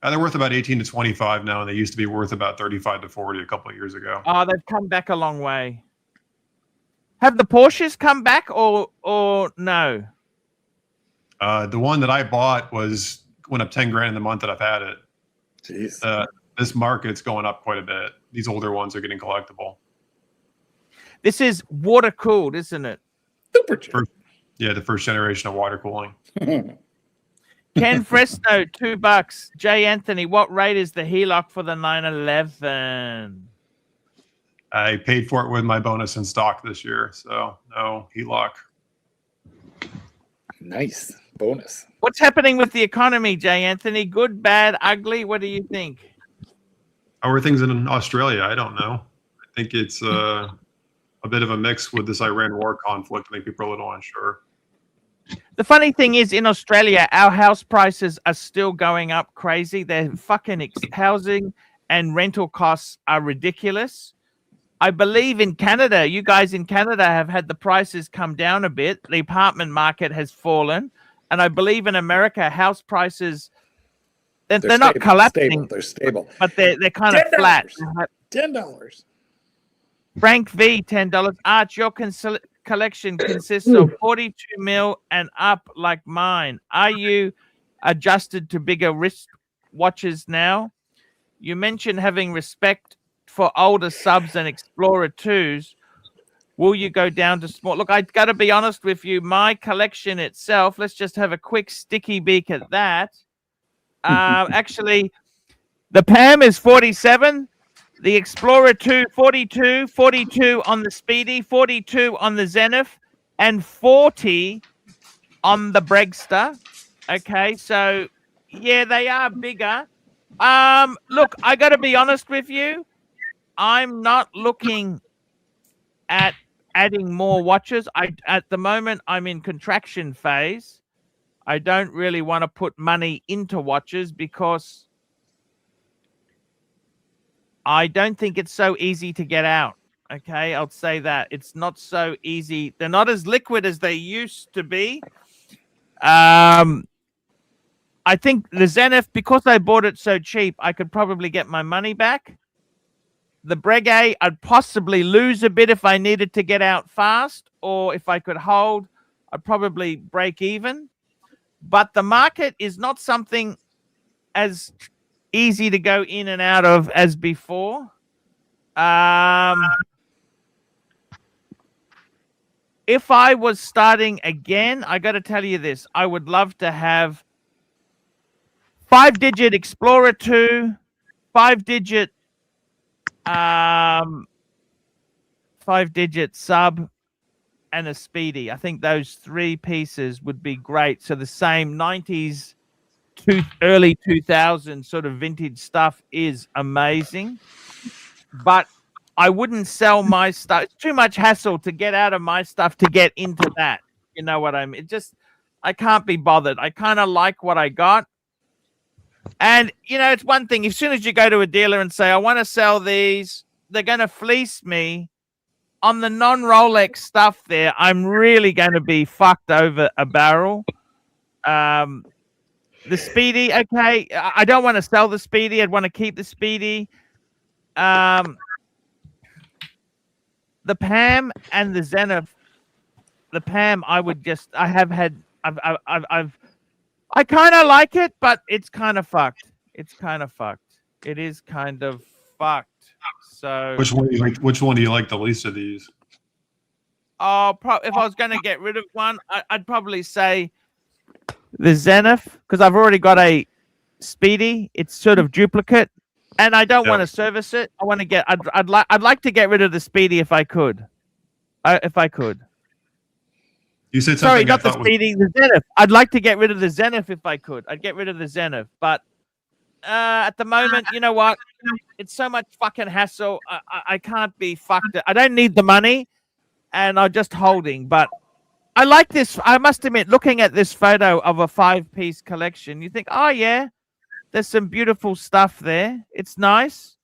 They're worth about 18 to 25 now, and they used to be worth about 35 to 40 a couple of years ago. Oh, they've come back a long way. Have the Porsches come back or no? The one that I bought went up 10 grand in the month that I've had it. Jeez. This market's going up quite a bit. These older ones are getting collectible. This is water cooled, isn't it? Super. Yeah, the first generation of water cooling. Ken Fresno, $2. Jay Anthony, what rate is the HELOC for the 911? I paid for it with my bonus in stock this year, so no HELOC. Nice bonus. What's happening with the economy, Jay Anthony? Good, bad, ugly? What do you think? How are things in Australia? I don't know. I think it's a bit of a mix with this Iran war conflict. I think people are a little unsure. The funny thing is, in Australia, our house prices are still going up crazy. They're fucking housing and rental costs are ridiculous. I believe in Canada, you guys in Canada have had the prices come down a bit. The apartment market has fallen. And I believe in America, house prices, they're not collapsing. They're stable. But they're kind of flat. $10. Frank V, $10. Arch, your collection consists of 42 mil and up like mine. Are you adjusted to bigger wrist watches now? You mentioned having respect for older subs and Explorer 2s. Will you go down to small? Look, I got to be honest with you. My collection itself, let's just have a quick sticky beak at that. Actually, the PAM is 47. The Explorer 2, 42, 42 on the Speedy, 42 on the Zenith, and 40 on the Bregster. Okay, so, yeah, they are bigger. Look, I got to be honest with you. I'm not looking at adding more watches. At the moment, I'm in contraction phase. I don't really want to put money into watches because I don't think it's so easy to get out. Okay, I'll say that. It's not so easy. They're not as liquid as they used to be. I think the Zenith, because I bought it so cheap, I could probably get my money back. The Breguet, I'd possibly lose a bit if I needed to get out fast, or if I could hold, I'd probably break even. But the market is not something as easy to go in and out of as before. If I was starting again, I got to tell you this. I would love to have 5-digit Explorer 2, 5-digit 5-digit sub, and a Speedy. I think those three pieces would be great. So the same 90s to early 2000s sort of vintage stuff is amazing. But I wouldn't sell my stuff. It's too much hassle to get out of my stuff to get into that. You know what I mean? I can't be bothered. I kind of like what I got. And, you know, it's one thing. As soon as you go to a dealer and say, I want to sell these, they're going to fleece me. On the non-Rolex stuff there, I'm really going to be fucked over a barrel. The Speedy, okay. I don't want to sell the Speedy. I'd want to keep the Speedy. The Pam and the Zenith. The Pam, I kind of like it, but it's kind of fucked. It's kind of fucked. It is kind of fucked. So Which one do you like the least of these? if I was going to get rid of one, I'd probably say the Zenith, because I've already got a Speedy. It's sort of duplicate, and I don't want to service it. I want to get. I'd like to get rid of the Speedy if I could. You said something. Sorry, not the Speedy, the Zenith. I'd like to get rid of the Zenith if I could. I'd get rid of the Zenith, but at the moment, you know what? It's so much fucking hassle. I can't be fucked. I don't need the money, and I'm just holding. But I like this. I must admit, looking at this photo of a 5-piece collection, you think, oh yeah, there's some beautiful stuff there. It's nice,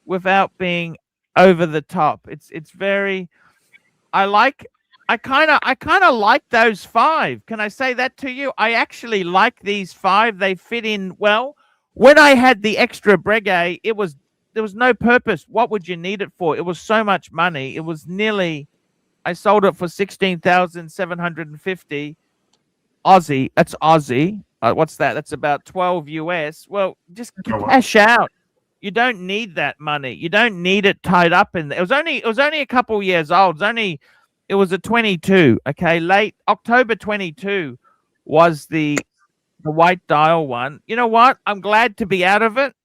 without being over the top. It's very. I kind of like those 5. Can I say that to you? I actually like these 5. They fit in well. When I had the extra Breguet, there was no purpose. What would you need it for? It was so much money. It was nearly. I sold it for 16,750 Aussie. That's Aussie. What's that? That's about 12 US. Well, just cash out. You don't need that money. You don't need it tied up in there. It was only a couple years old. It was a 22. Okay, late October 22 was the white dial one. You know what? I'm glad to be out of it.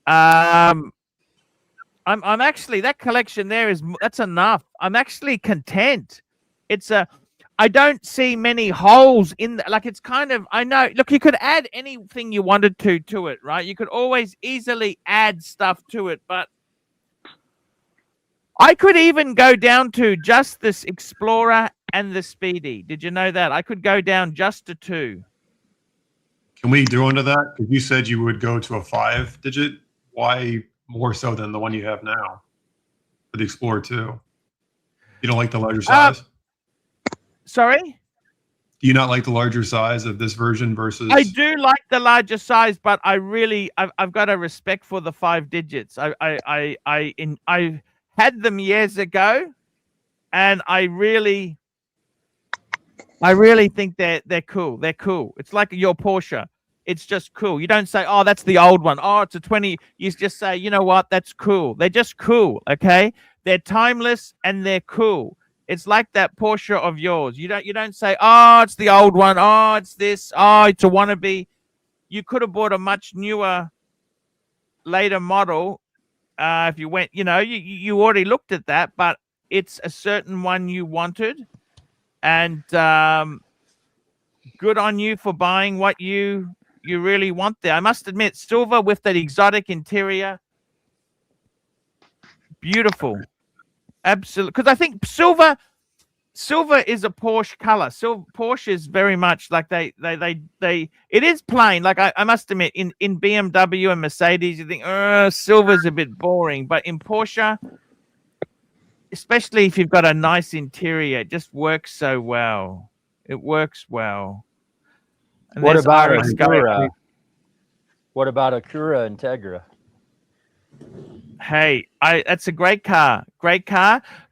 I'm actually, that collection there that's enough. I'm actually content. I don't see many holes in like it's kind of, I know, look, you could add anything you wanted to it, right? You could always easily add stuff to it, but I could even go down to just this Explorer and the Speedy. Did you know that? I could go down just to 2. Can we do into that? Because you said you would go to a 5-digit. Why more so than the one you have now for the Explorer 2? You don't like the larger size? Sorry? Do you not like the larger size of this version versus? I do like the larger size, but I've got a respect for the 5 digits. I had them years ago, and I really think they're cool. They're cool. It's like your Porsche. It's just cool. You don't say, oh, that's the old one. Oh, it's a 20. You just say, you know what? That's cool. They're just cool. Okay. They're timeless and they're cool. It's like that Porsche of yours. You don't say, oh, it's the old one. Oh, it's this. Oh, it's a wannabe. You could have bought a much newer, later model. If you went, you already looked at that, but it's a certain one you wanted. And good on you for buying what you really want there. I must admit, silver with that exotic interior, beautiful, absolutely. Because I think silver is a Porsche color. So Porsche is very much like they. It is plain. Like I must admit, in BMW and Mercedes, you think, silver's a bit boring, but in Porsche, especially if you've got a nice interior, it just works so well. It works well. And what about Acura? What about Acura Integra? Hey, that's a great car,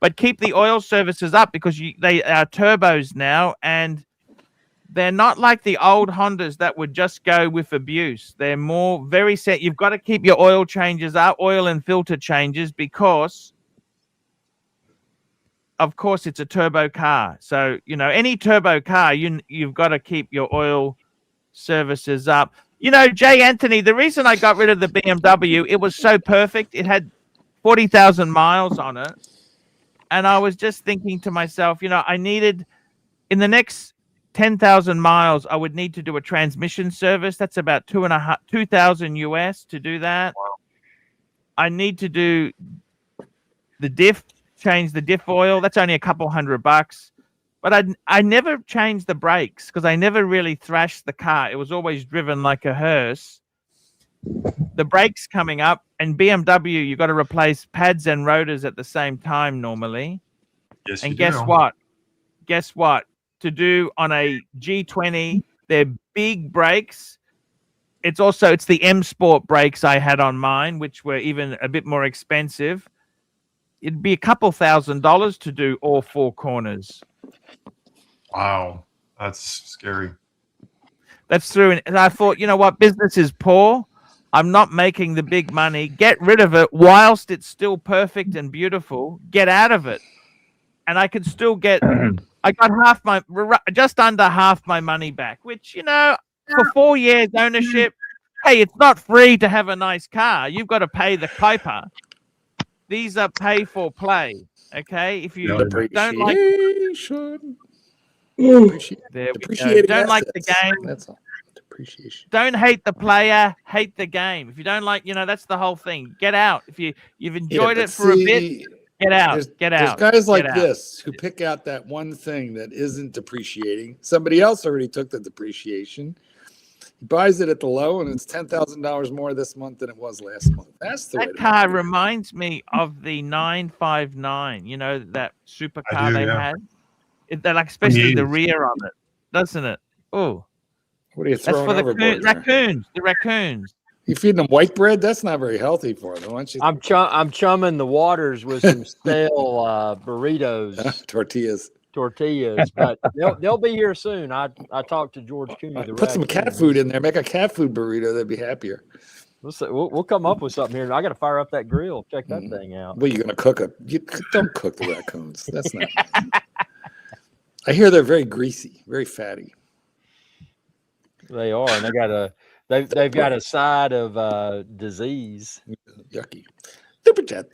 but keep the oil services up because they are turbos now, and they're not like the old Hondas that would just go with abuse. They're more very set. You've got to keep your oil changes up, oil and filter changes, because of course it's a turbo car. So, any turbo car, you've got to keep your oil services up. Jay Anthony, the reason I got rid of the BMW, it was so perfect. It had 40,000 miles on it. And I was just thinking to myself, I needed, in the next 10,000 miles, I would need to do a transmission service. That's about 2,000 US to do that. Wow. I need to do the diff, change the diff oil. That's only a couple $100. But I never changed the brakes because I never really thrashed the car. It was always driven like a hearse. The brakes coming up, and BMW, you've got to replace pads and rotors at the same time normally. Yes, and you guess do. what? Guess what? to do on a G20. They're big brakes. It's the M Sport brakes I had on mine, which were even a bit more expensive. It'd be a couple $1,000s to do all 4 corners. Wow, that's scary. That's through. And I thought, you know what? Business is poor. I'm not making the big money. Get rid of it whilst it's still perfect and beautiful. Get out of it. And I could still get, I got just under half my money back, which, for 4 years ownership, hey, it's not free to have a nice car. You've got to pay the piper. These are pay for play. Okay. If you don't like, there we go. Don't like the game. That's all. Depreciation. Don't hate the player, hate the game. If you don't like, that's the whole thing. Get out. If you've enjoyed it for a bit, get out. There's guys like this who pick out that one thing that isn't depreciating. Somebody else already took the depreciation. He buys it at the low, and it's $10,000 more this month than it was last month. That's the way. That car reminds me of the 959. You know that supercar they had. Especially the rear on it, doesn't it? Oh, what are you throwing overboard? Raccoons. The raccoons. You feeding them white bread? That's not very healthy for them. Why don't you? I'm chumming the waters with some stale burritos, tortillas, but they'll be here soon. I talked to George Cooney. Put some cat food in there. Make a cat food burrito. They'd be happier. We'll come up with something here. I got to fire up that grill. Check that thing out. Well, you're gonna cook it. Don't cook the raccoons. That's not. I hear they're very greasy, very fatty. They are, and they've got a side of disease. Yucky. Super chat.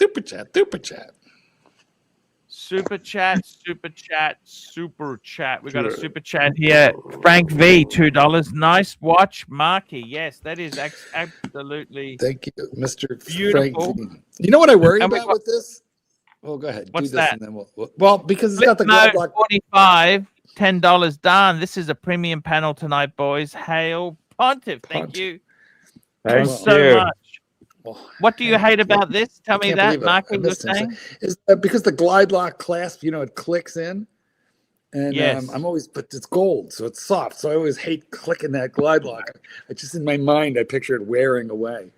We got a super chat here. Frank V, $2. Nice watch, Marky. Yes, that is absolutely. Thank you, Mr. Beautiful. Frank V. You know what I worry about with this? Well, go ahead. What's do this that? And then well, because it's got the glide lock. 45, $10 done. This is a premium panel tonight, boys. Hail Pontiff. Thank you. Thank so you. much. What do you hate about this? Tell me that, Mark. What you're saying? Is because the glide lock clasp, it clicks in. And yes. I'm always, but it's gold, so it's soft. So I always hate clicking that glide lock. It's just in my mind, I picture it wearing away.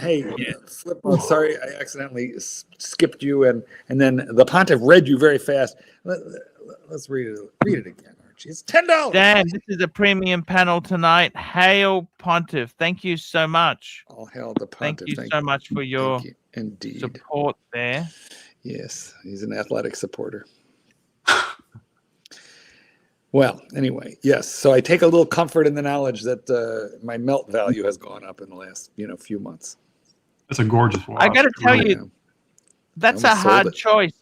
Hey, Flip mode, sorry, I accidentally skipped you, and then the Pontiff read you very fast. Let's read it again, Archie. It's $10. Damn, this is a premium panel tonight. Hail Pontiff. Thank you so much. All hail the Pontiff. Thank you so much for your indeed support there. Yes, he's an athletic supporter. Well, anyway, yes. So I take a little comfort in the knowledge that my melt value has gone up in the last, few months. That's a gorgeous watch. I got to tell you, that's a hard choice.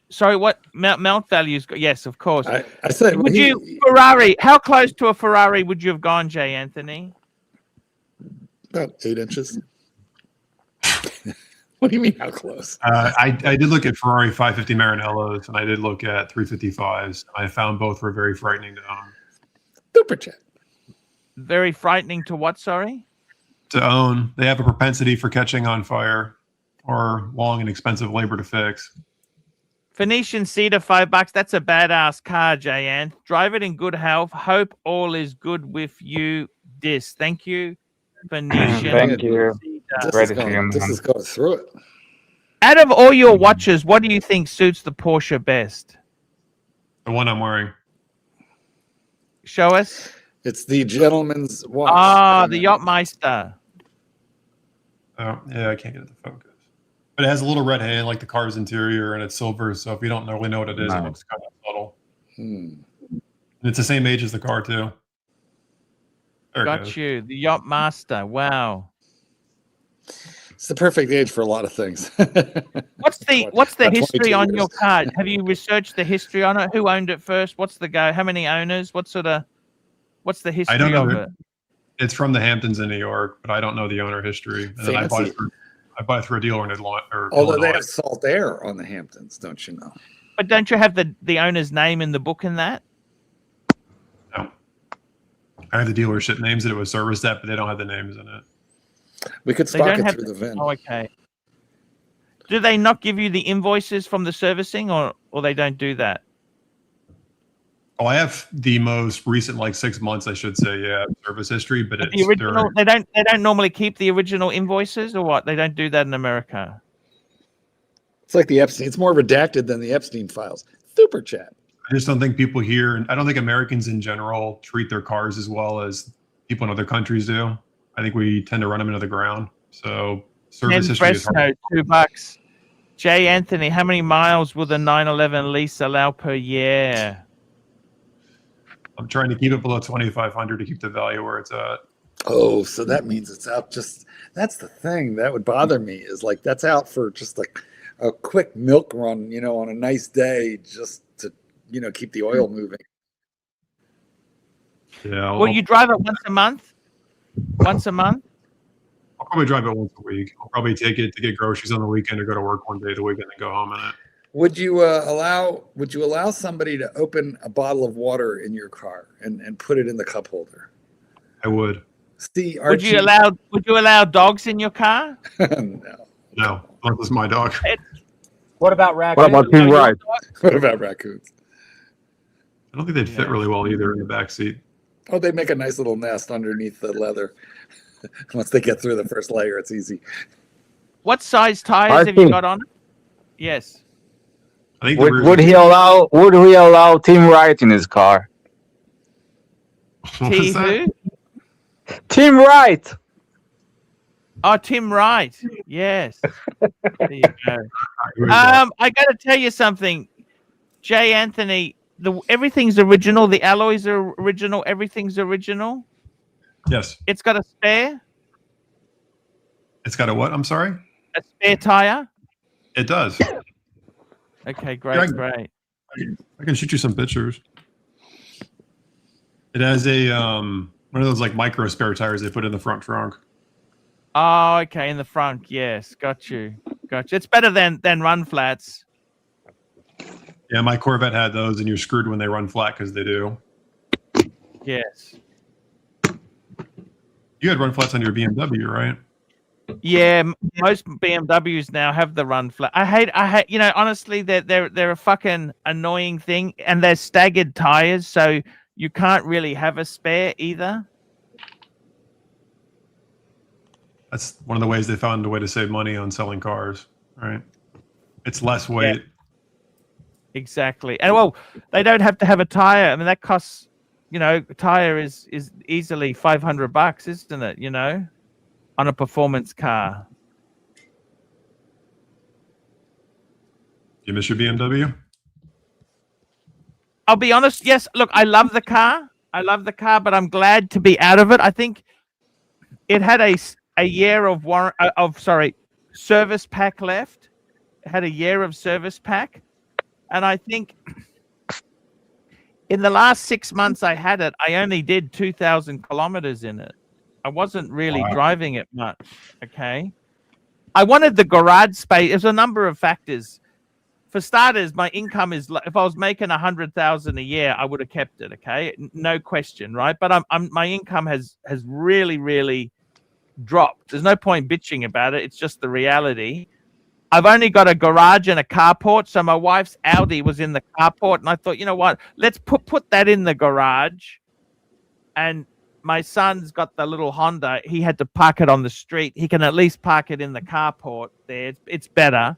Sorry, what melt values? Yes, of course. I said, Ferrari? How close to a Ferrari would you have gone, Jay Anthony? About 8 inches. What do you mean, how close? I did look at Ferrari 550 Maranellos, and I did look at 355s. I found both were very frightening to own. Super chat. Very frightening to what, sorry? To own. They have a propensity for catching on fire or long and expensive labor to fix. Phoenician Cedar, $5. That's a badass car, Jayan. Drive it in good health. Hope all is good with you. Thank you, Phoenician. Thank you. This is going through it. Out of all your watches, what do you think suits the Porsche best? The one I'm wearing. Show us. It's the gentleman's watch. The Yachtmeister. Oh, yeah, I can't get it to focus. But it has a little red hand like the car's interior, and it's silver, so if you don't really know what it is, it looks kind of subtle. And it's the same age as the car, too. Got you. The Yachtmaster. Wow. It's the perfect age for a lot of things. What's the history on your car? Have you researched the history on it? Who owned it first? What's the go? How many owners? What's the history I don't know of it? It's from the Hamptons in New York, but I don't know the owner history. And then I bought it through a dealer in Atlanta. Although they have salt air on the Hamptons, don't you know? But don't you have the owner's name in the book in that? No. I have the dealership names that it was serviced at, but they don't have the names in it. We could stock it through the VIN. Oh, okay. Do they not give you the invoices from the servicing, or they don't do that? Oh, I have the most recent, like 6 months, I should say, service history, but The it's original. They don't normally keep the original invoices, or what? They don't do that in America. It's like the Epstein. It's more redacted than the Epstein files. Super chat. I just don't think people here, and I don't think Americans in general treat their cars as well as people in other countries do. I think we tend to run them into the ground. So service history is hard. $2. Jay Anthony, how many miles will the 911 lease allow per year? I'm trying to keep it below 2,500 to keep the value where it's at. Oh, so that means it's out. That's the thing that would bother me is like that's out for just like a quick milk run, on a nice day, just to keep the oil moving. Yeah. Will you drive it once a month? Once a month? I'll probably drive it once a week. I'll probably take it to get groceries on the weekend or go to work one day of the weekend and go home in it. Would you allow somebody to open a bottle of water in your car and put it in the cup holder? I would. See, Archie, would you allow dogs in your car? No, this is my dog. What about raccoons? What about Team Right? What about raccoons? I don't think they'd fit really well either in the back seat. Oh, they make a nice little nest underneath the leather. Once they get through the first layer, it's easy. What size tires have you got on it? Yes. I think Would we allow Team Right in his car? T who? Team Right. Oh, Tim Wright. Yes. There you go. I got to tell you something, Jay Anthony. Everything's original. The alloys are original. Everything's original. Yes. It's got a spare. It's got a what? I'm sorry? A spare tire. It does. Okay, great, great. I can shoot you some pictures. It has a one of those like micro spare tires they put in the front trunk. Oh, okay, in the front. Yes, got you. It's better than run flats. Yeah, my Corvette had those, and you're screwed when they run flat because they do. Yes. You had run flats on your BMW, right? Yeah, most BMWs now have the run flat. I hate. Honestly, they're a fucking annoying thing, and they're staggered tires, so you can't really have a spare either. That's one of the ways they found a way to save money on selling cars, right? It's less weight. Yeah. Exactly. And well, they don't have to have a tire. I mean, that costs, a tire is easily $500, isn't it? On a performance car. You miss your BMW? I'll be honest. Yes. Look, I love the car. But I'm glad to be out of it. I think it had a year of service pack left. It had a year of service pack. And I think in the last 6 months I had it, I only did 2,000 kilometers in it. I wasn't really driving it much. Okay. I wanted the garage space. There's a number of factors. For starters, my income is, if I was making 100,000 a year, I would have kept it. Okay. No question. Right. But my income has really, really dropped. There's no point bitching about it. It's just the reality. I've only got a garage and a carport. So my wife's Audi was in the carport. And I thought, you know what? Let's put that in the garage. And my son's got the little Honda. He had to park it on the street. He can at least park it in the carport there. It's better.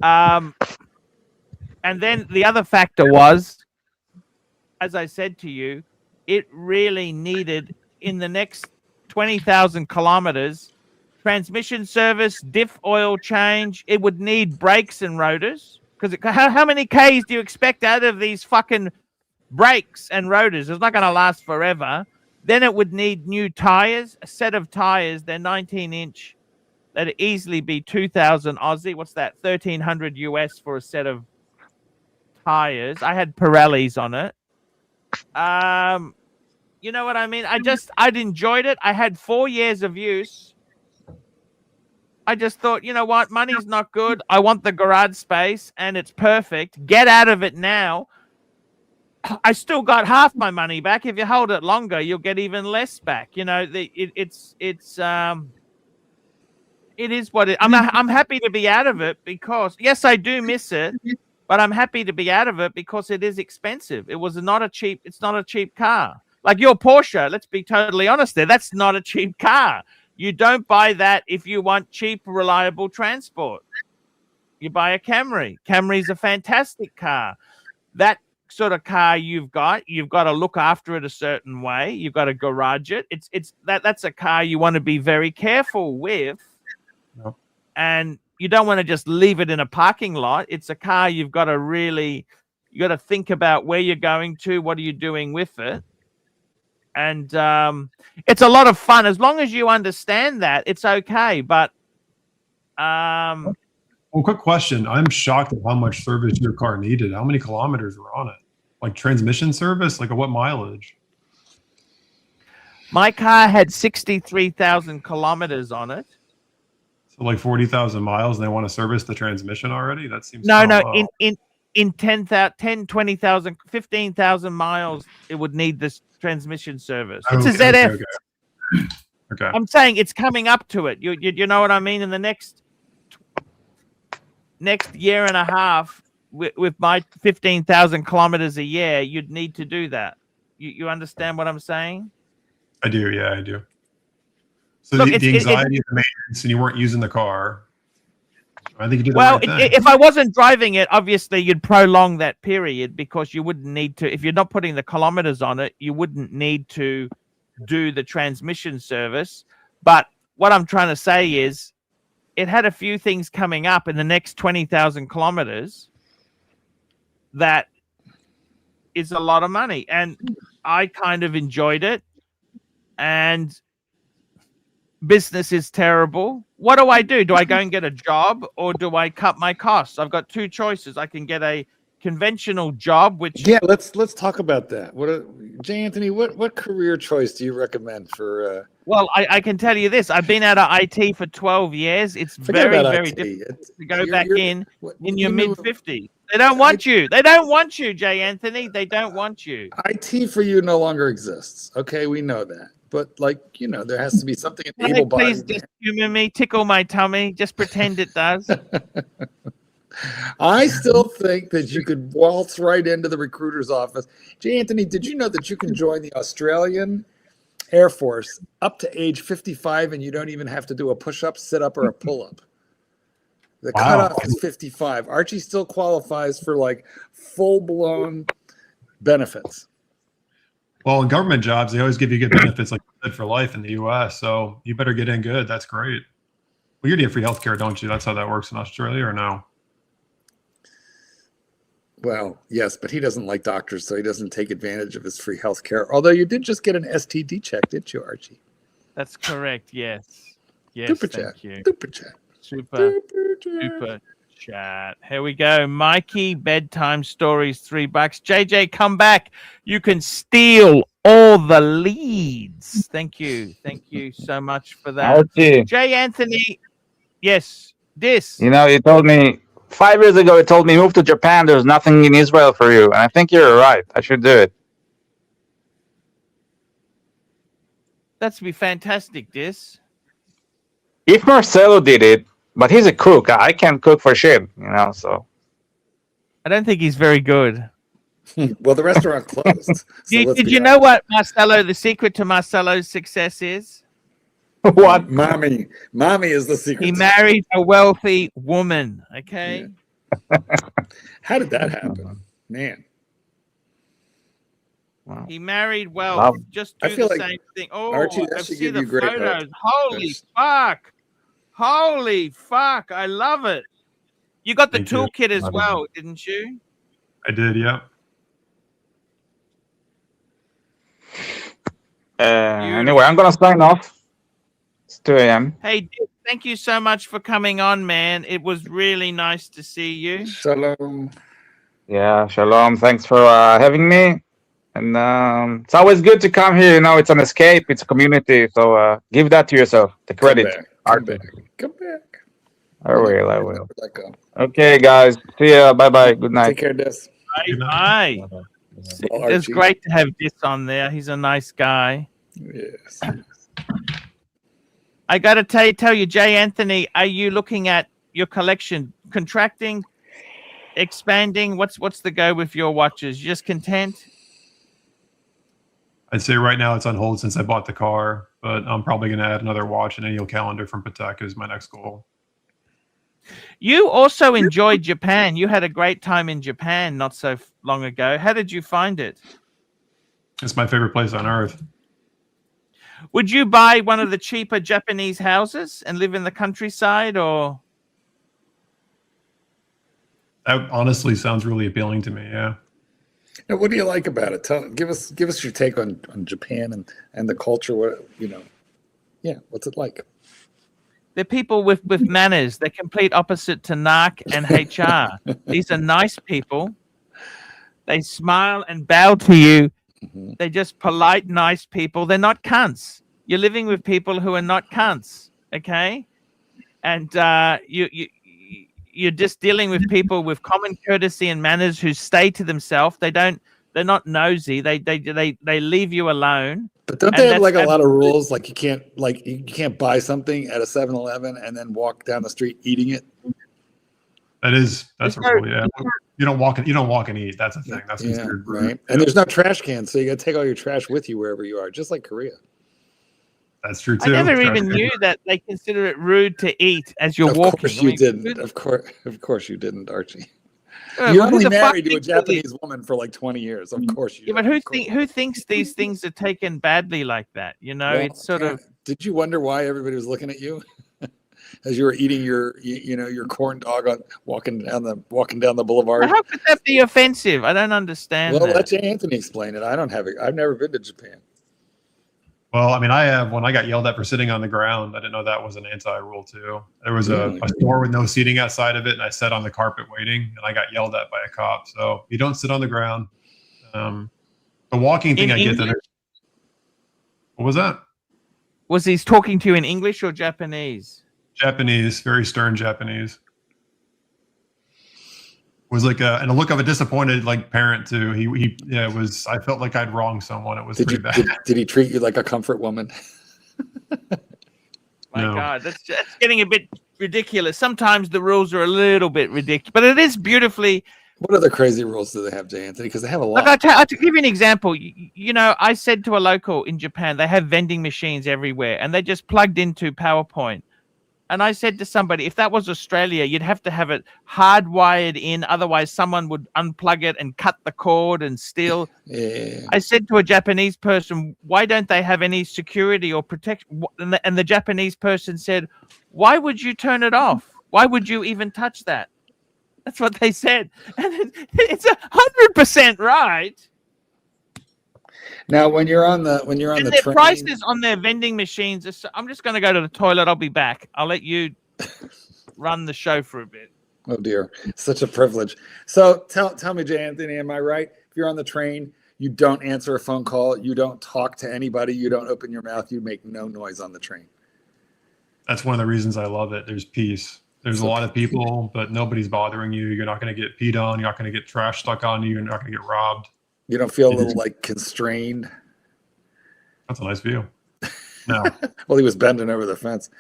And then the other factor was, as I said to you, it really needed in the next 20,000 kilometers, transmission service, diff oil change. It would need brakes and rotors. Because how many Ks do you expect out of these fucking brakes and rotors? It's not going to last forever. Then it would need new tires, a set of tires. They're 19-inch. That'd easily be 2,000 Aussie. What's that? 1,300 US for a set of tires. I had Pirellis on it. You know what I mean? I'd enjoyed it. I had 4 years of use. I just thought, you know what? Money's not good. I want the garage space, and it's perfect. Get out of it now. I still got half my money back. If you hold it longer, you'll get even less back. It is what it. I'm happy to be out of it because yes, I do miss it, but I'm happy to be out of it because it is expensive. It's not a cheap car. Like your Porsche, let's be totally honest there. That's not a cheap car. You don't buy that if you want cheap, reliable transport. You buy a Camry. Camry's a fantastic car. That sort of car you've got to look after it a certain way. You've got to garage it. That's a car you want to be very careful with. Yep. And you don't want to just leave it in a parking lot. It's a car you got to think about where you're going to, what are you doing with it. And it's a lot of fun. As long as you understand that, it's okay. But well, quick question. I'm shocked at how much service your car needed. How many kilometers were on it? Like transmission service? Like at what mileage? my car had 63,000 kilometers on it. So like 40,000 miles, and they want to service the transmission already? That seems No. low. In 10, 20,000, 15,000 miles, it would need this transmission service. It's a ZF. Okay. I'm saying it's coming up to it. You know what I mean? In the next year and a half, with my 15,000 kilometers a year, you'd need to do that. You understand what I'm saying? I do. Yeah, I do. So Look, the anxiety of the maintenance, and you weren't using the car. I think you did the well, right thing. if I wasn't driving it, obviously you'd prolong that period because you wouldn't need to. If you're not putting the kilometers on it, you wouldn't need to do the transmission service. But what I'm trying to say is, it had a few things coming up in the next 20,000 kilometers. That is a lot of money, and I kind of enjoyed it. And business is terrible. What do I do? Do I go and get a job, or do I cut my costs? I've got two choices. I can get a conventional job, which let's talk about that. J. Anthony, what career choice do you recommend for? Well, I can tell you this. I've been out of IT for 12 years. It's very difficult to go back in your mid-50s. They don't want you. They don't want you, J. Anthony. They don't want you. IT for you no longer exists. Okay, we know that. But there has to be something able-bodied. Please just humor me, tickle my tummy. Just pretend it does. I still think that you could waltz right into the recruiter's office. J. Anthony, did you know that you can join the Australian Air Force up to age 55 and you don't even have to do a push-up, sit-up, or a pull-up? The cutoff is 55. Archie still qualifies for full-blown benefits. Well, in government jobs, they always give you good benefits like you said, for life in the U.S. So you better get in good. That's great. Well, you get free healthcare, don't you? That's how that works in Australia, or no? Well, yes, but he doesn't like doctors, so he doesn't take advantage of his free healthcare. Although you did just get an STD check, didn't you, Archie? That's correct. Yes. Super thank chat. you. Super chat. Super chat. Here we go. Mikey, bedtime stories, $3. JJ, come back. You can steal all the leads. Thank you. Thank you so much for that. Archie, J. Anthony. Yes. This. you told me 5 years ago, you told me move to Japan. There's nothing in Israel for you. And I think you're right. I should do it. That'd be fantastic, this. If Marcelo did it, but he's a cook. I can't cook for shit, so. I don't think he's very good. Well, the restaurant closed. Did you know what the secret to Marcelo's success is? What? Mommy is the secret. He married a wealthy woman. Okay. Yeah. How did that happen, man? Wow. He married wealth. Just do the same thing. Oh, Archie, that I should see give the you great photos. hope. Holy Yes. fuck! Holy fuck! I love it. You got the Thank you. toolkit as well, didn't you? I did, yeah. Anyway, I'm gonna sign off. It's 2 a.m. Hey, Dick, thank you so much for coming on, man. It was really nice to see you. Shalom. Yeah, shalom. Thanks for having me. And it's always good to come here. It's an escape. It's a community. So give that to yourself. The credit. Come back. I will. Let go. Okay, guys. See ya. Bye-bye. Good night. Take care, Des. Bye. It's great to have this on there. He's a nice guy. Yes. I got to tell you, J. Anthony, are you looking at your collection contracting? expanding? What's the go with your watches? You just content? I'd say right now it's on hold since I bought the car, but I'm probably going to add another watch and annual calendar from Patek is my next goal. You also enjoyed Japan. You had a great time in Japan not so long ago. How did you find it? It's my favorite place on earth. Would you buy one of the cheaper Japanese houses and live in the countryside, or? That honestly sounds really appealing to me. Yeah. Now, what do you like about it? Give us your take on Japan and the culture. What what's it like? They're people with manners. They're complete opposite to Nark and HR. These are nice people. They smile and bow to you. Mm-hmm. They're just polite, nice people. They're not cunts. You're living with people who are not cunts, okay? And you're just dealing with people with common courtesy and manners who stay to themselves. They're not nosy. They leave you alone. But don't they have like a lot of rules? Like you can't buy something at a 7-Eleven and then walk down the street eating it. That's a rule. Yeah. You don't walk and eat. That's a thing. That's considered rude. Right. And there's no trash cans, so you got to take all your trash with you wherever you are, just like Korea. That's true too. I never even knew that they consider it rude to eat as you're walking. Of course you didn't. Of course you didn't, Archie. Well, You're only married to a Japanese woman for like 20 years. Of course you. Yeah, but who thinks these things are taken badly like that? You know, well, it's sort of. Did you wonder why everybody was looking at you as you were eating your corn dog walking down the boulevard? How could that be offensive? I don't understand. Well, let Anthony explain it. I don't have it. I've never been to Japan. Well, I mean, I have. When I got yelled at for sitting on the ground, I didn't know that was an anti-rule too. There was a store with no seating outside of it, and I sat on the carpet waiting, and I got yelled at by a cop. So you don't sit on the ground. The walking thing, I get that. What was that? Was he talking to you in English or Japanese? Japanese, very stern Japanese. Was like a look of a disappointed parent too. It was. I felt like I'd wronged someone. It was pretty bad. Did he treat you like a comfort woman? My God, that's getting a bit ridiculous. Sometimes the rules are a little bit ridiculous, but it is beautifully. What other crazy rules do they have, J. Anthony? Because they have a lot. Look, I'll give you an example. You know, I said to a local in Japan, they have vending machines everywhere, and they just plugged into PowerPoint. And I said to somebody, if that was Australia, you'd have to have it hardwired in. Otherwise, someone would unplug it and cut the cord and steal. Yeah. I said to a Japanese person, why don't they have any security or protection? And the Japanese person said, why would you turn it off? Why would you even touch that? That's what they said. And it's 100% right. Now, when you're on the train, prices on their vending machines. I'm just going to go to the toilet. I'll be back. I'll let you run the show for a bit. Oh dear, such a privilege. So tell me, J. Anthony, am I right? If you're on the train, you don't answer a phone call, you don't talk to anybody, you don't open your mouth, you make no noise on the train. That's one of the reasons I love it. There's peace. There's a lot of people, but nobody's bothering you. You're not going to get peed on. You're not going to get trash stuck on you. You're not going to get robbed. You don't feel a little constrained? That's a nice view. No. Well, he was bending over the fence.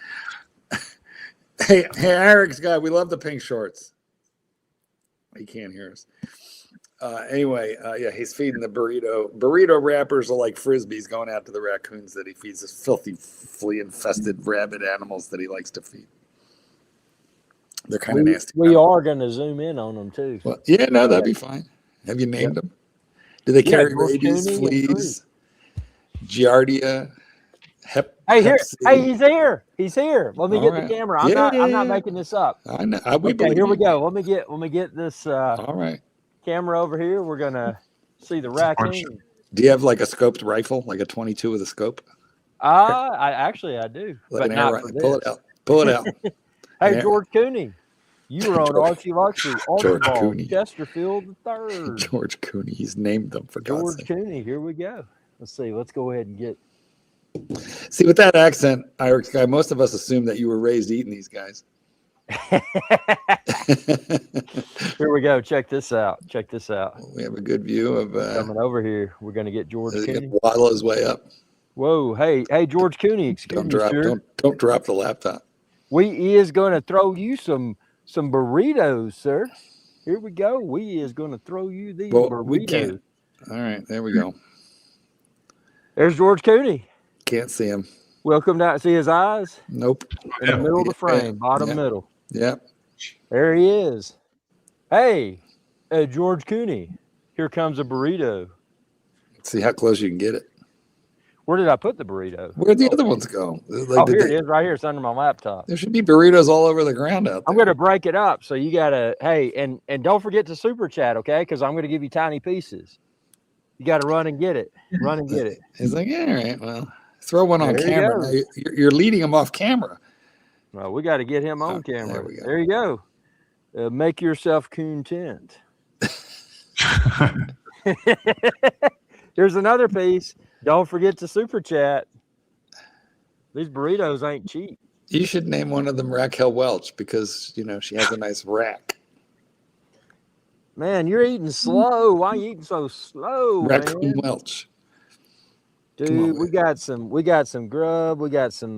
Hey, Eric's guy, we love the pink shorts. He can't hear us. Anyway, he's feeding the burrito. Burrito wrappers are like Frisbees going out to the raccoons that he feeds, his filthy, flea-infested rabid animals that he likes to feed. They're kind of nasty. We are going to zoom in on them, too. Well, yeah, no, that'd be fine. Have you named them? Do they carry rabies, fleas, giardia, hep? Hey, here! C? Hey, he's here! He's here! Let me get the camera. I'm not making this up. I know. Okay, here we go. Let me get this. All right. Camera over here. We're gonna see the raccoon. Do you have like a scoped rifle, like a 22 with a scope? I do, like but not for Pull it out. Pull it out. Hey, George Cooney. You were on Archie Luxury, George Cooney. Chesterfield III. George Cooney. He's named them for God's sake. George Cooney. Here we go. Let's see. Let's go ahead and get. See, with that accent, Irish guy, most of us assume that you were raised eating these guys. Here we go. Check this out. We have a good view of coming over here. We're going to get George Cooney. Waddle his way up. Whoa. Hey, George Cooney. Excuse me, sir. Don't drop the laptop. We is going to throw you some burritos, sir. Here we go. We is going to throw you these Well, burritos. we can't. All right, there we go. There's George Cooney. Can't see him. Welcome down. See his eyes? Nope. In the middle of the frame, bottom middle. Yep. There he is. Hey, George Cooney. Here comes a burrito. Let's see how close you can get it. Where did I put the burrito? Where'd the other ones go? Like, here it is, right here. It's under my laptop. There should be burritos all over the ground out there. I'm going to break it up. So you got to, hey, and don't forget to super chat, okay? Because I'm going to give you tiny pieces. You got to run and get it. Run and get it. He's like, yeah, all right, well, throw one on camera. Now, you're leading him off camera. Well, we got to get him on camera. There we go. There you go. Make yourself content. Here's another piece. Don't forget to super chat. These burritos ain't cheap. You should name one of them Raquel Welch because, you know, she has a nice rack. Man, you're eating slow. Why are you eating so slow, Raccoon Welch. Dude, we got some grub. We got some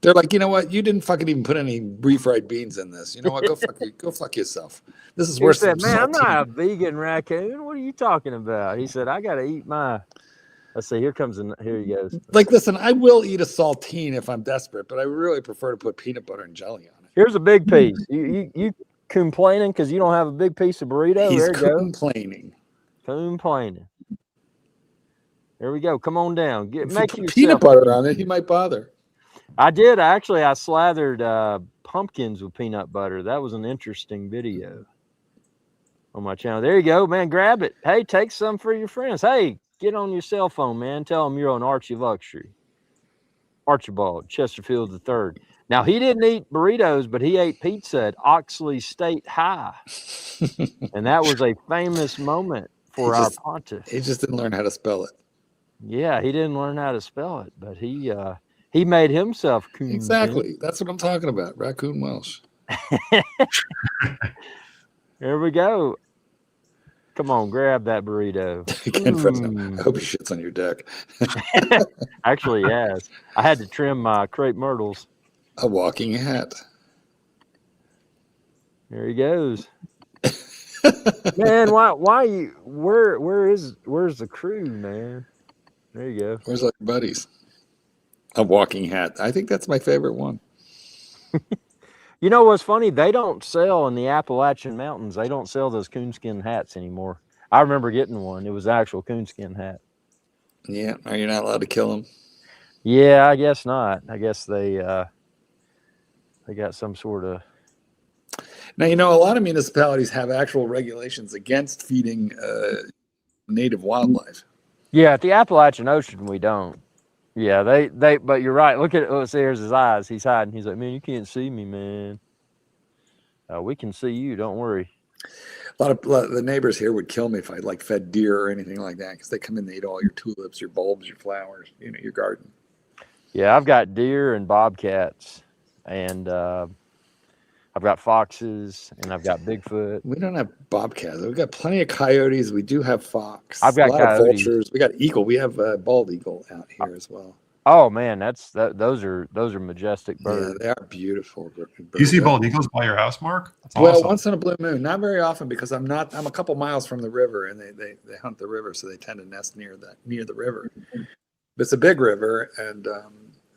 They're like, you know what? You didn't fucking even put any refried beans in this. You know what? Go fuck yourself. This is worse than man, I'm not a vegan raccoon. What are you talking about? He said, I gotta eat my. Let's see, here he goes. Like, listen, I will eat a saltine if I'm desperate, but I really prefer to put peanut butter and jelly on it. Here's a big piece. You complaining because you don't have a big piece of burrito? He's there you complaining. Complaining. There we go. Come on down. Make you peanut butter on it. He might bother. I did. Actually, I slathered pumpkins with peanut butter. That was an interesting video on my channel. There you go, man. Grab it. Hey, take some for your friends. Hey, get on your cell phone, man. Tell them you're on Archie Luxury. Archibald Chesterfield III. Now, he didn't eat burritos, but he ate pizza at Oxley State High. And that was a famous moment for our pontiff. He just didn't learn how to spell it. Yeah, he didn't learn how to spell it, but he made himself coon. Exactly. That's what I'm talking about. Raccoon Welsh. There we go. Come on, grab that burrito. I hope he shits on your deck. Actually, yes. I had to trim my crepe myrtles. A walking hat. There he goes. Man, why you where's the crew, man? There you go. Where's our buddies? A walking hat. I think that's my favorite one. You know what's funny? They don't sell in the Appalachian Mountains. They don't sell those coonskin hats anymore. I remember getting one. It was an actual coonskin hat. Yeah. Are you not allowed to kill them? Yeah, I guess not. I guess they got some sort of. Now, you know, a lot of municipalities have actual regulations against feeding native wildlife. Yeah, at the Appalachian Ocean, we don't. Yeah, they. But you're right. Look at it. Oh, there's his eyes. He's hiding. He's like, man, you can't see me, man. We can see you. Don't worry. A lot of the neighbors here would kill me if I like fed deer or anything like that because they come in, they eat all your tulips, your bulbs, your flowers, you know, your garden. Yeah, I've got deer and bobcats, and I've got foxes, and I've got Bigfoot. We don't have bobcats. We've got plenty of coyotes. We do have fox. I've got a lot coyotes. of vultures. We got eagle. We have bald eagle out here as well. Oh man, those are majestic birds. Yeah, they are beautiful. You see bald eagles by your house, Mark? That's well, awesome. once in a blue moon. Not very often because I'm a couple miles from the river, and they hunt the river, so they tend to nest near the river. But it's a big river, and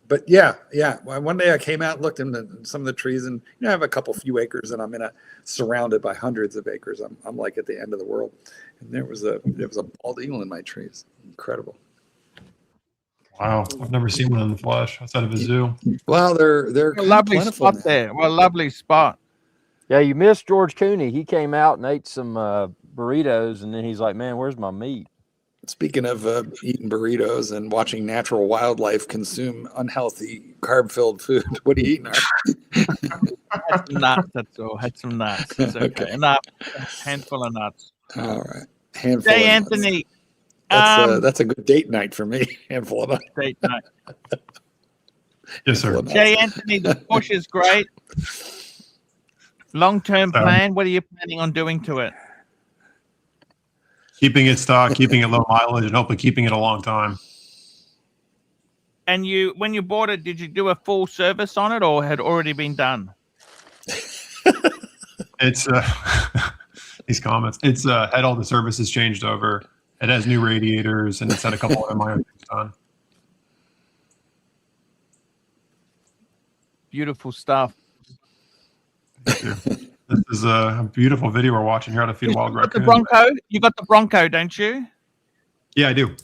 but yeah. One day I came out and looked into some of the trees, and you know, I have a few acres, and I'm surrounded by hundreds of acres. I'm like at the end of the world, and there was a bald eagle in my trees. Incredible. Wow, I've never seen one in the flesh outside of a zoo. Well, they're a lovely spot there. Well, a lovely spot. Yeah, you missed George Cooney. He came out and ate some burritos, and then he's like, "Man, where's my meat?" Speaking of eating burritos and watching natural wildlife consume unhealthy, carb-filled food, what are you eating? Had some nuts. That's all. Had some nuts. It's okay. Enough. Handful of nuts. All right. Handful. Hey, of Anthony. Nuts. That's a good date night for me. Handful of nuts. Date night. Yes, sir. Jay Anthony, the push is great. Long-term plan. What are you planning on doing to it? Keeping it stock, keeping it low mileage, and hopefully keeping it a long time. And when you bought it, did you do a full service on it, or had already been done? It's These comments. It's had all the services changed over. It has new radiators, and it's had a couple of minor things done. Beautiful stuff. Thank you. This is a beautiful video we're watching here how to feed a wild You got the raccoon. Bronco? You got the Bronco, don't you? Yeah, I do.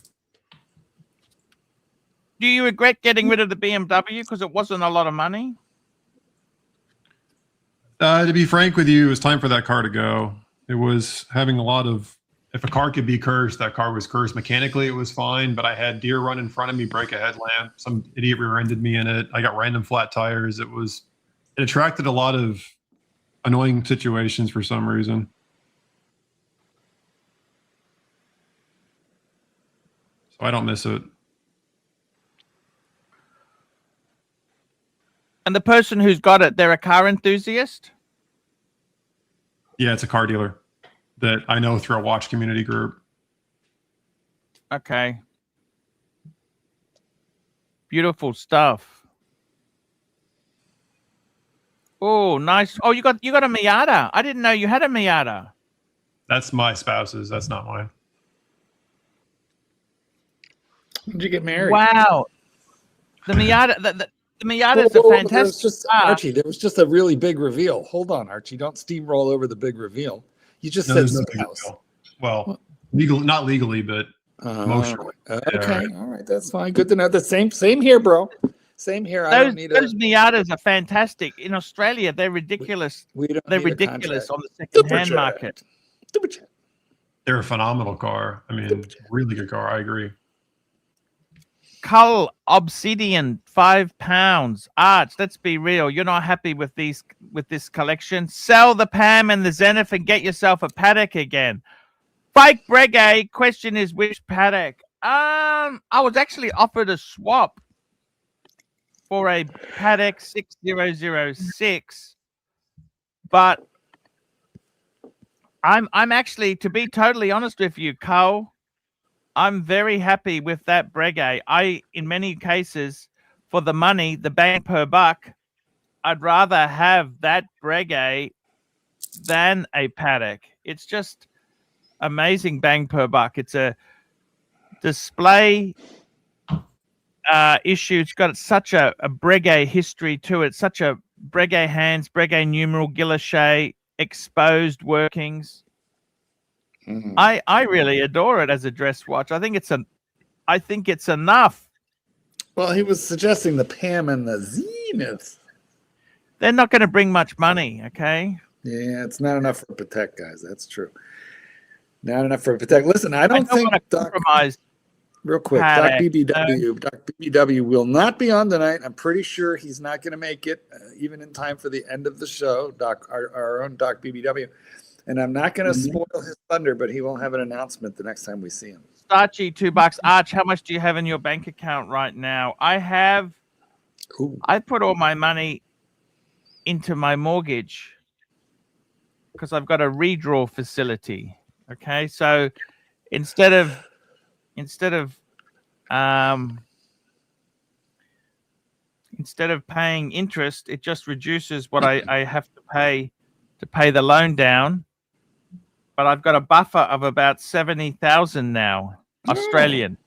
Do you regret getting rid of the BMW because it wasn't a lot of money? To be frank with you, it was time for that car to go. It was having a lot of, if a car could be cursed, that car was cursed. Mechanically, it was fine, but I had deer run in front of me, break a headlamp. Some idiot rear-ended me in it. I got random flat tires. It attracted a lot of annoying situations for some reason. So I don't miss it. And the person who's got it, they're a car enthusiast? Yeah, it's a car dealer that I know through a watch community group. Okay. Beautiful stuff. Oh, nice. Oh, you got a Miata. I didn't know you had a Miata. That's my spouse's. That's not mine. When did you get married? Wow. The Miata, the Miata's Whoa, a fantastic car. Archie, there was just a really big reveal. Hold on, Archie. Don't steamroll over the big reveal. You just said there's no big spouse. deal. Well, not legally, but emotionally. Okay, all right, that's fine. Good to know. The same here, bro. Same here. I don't need Those Miatas are fantastic. In Australia, they're ridiculous. They're ridiculous on the second-hand market. They're a phenomenal car. I mean, really good car. I agree. Cull Obsidian, £5. Arch, let's be real. You're not happy with this collection. Sell the Pam and the Zenith and get yourself a paddock again. Fake Breguet, question is which paddock? I was actually offered a swap for a paddock 6006, but I'm actually, to be totally honest with you, Cull, I'm very happy with that Breguet. In many cases, for the money, the bang per buck, I'd rather have that Breguet than a paddock. It's just amazing bang per buck. It's a display issue. It's got such a Breguet history to it, such a Breguet hands, Breguet numeral, guilloche, exposed workings. I really adore it as a dress watch. I think it's enough. Well, he was suggesting the Pam and the Zenith. They're not going to bring much money, okay? Yeah, it's not enough for Patek, guys. That's true. Not enough for Patek. Listen, I don't think want to compromise. Real quick, Doc BBW will not be on tonight. I'm pretty sure he's not going to make it, even in time for the end of the show. Our own Doc BBW. And I'm not going to spoil his thunder, but he will have an announcement the next time we see him. Starchy, $2. Arch, how much do you have in your bank account right now? I put all my money into my mortgage because I've got a redraw facility. Okay, so instead of paying interest, it just reduces what I have to pay the loan down. But I've got a buffer of about 70,000 now, Australian.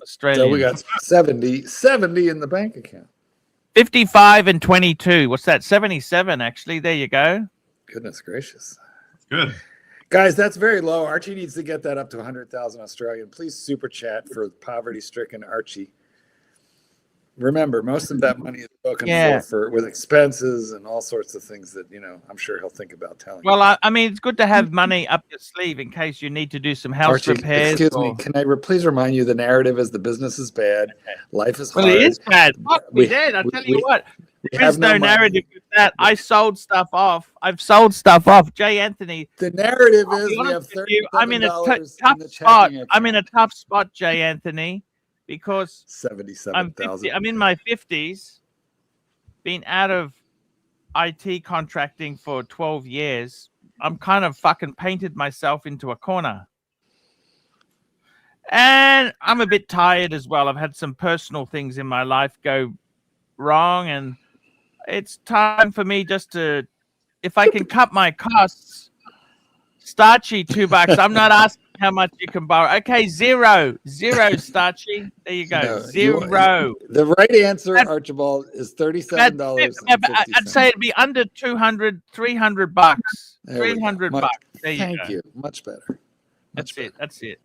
So we got 70 in the bank account. 55 and 22. What's that? 77, actually. There you go. Goodness gracious. Good. Guys, that's very low. Archie needs to get that up to 100,000 Australian. Please super chat for poverty-stricken Archie. Remember, most of that money is spoken for with expenses and all sorts of things that, I'm sure he'll think about telling you. Well, I mean, it's good to have money up your sleeve in case you need to do some house Archie, repairs. Excuse me, can I please remind you the narrative is the business is bad, life is hard. Well, it is bad. Fuck me dead. I'll tell you what. There is no narrative with that. I sold stuff off. I've sold stuff off. Jay Anthony. The narrative is we have $37 I'm in a tough spot. I'm in a tough spot, Jay Anthony, because 77,000. I'm in my 50s, been out of IT contracting for 12 years. I'm kind of fucking painted myself into a corner. And I'm a bit tired as well. I've had some personal things in my life go wrong, and it's time for me just to, if I can cut my costs, Starchy, $2. I'm not asking how much you can borrow. Okay, zero, Starchy. There you go, No, zero. The right answer, Archibald, is $37. I'd say it'd be under 200, $300. $300. There you go. Thank you. Much better. That's it. That's it.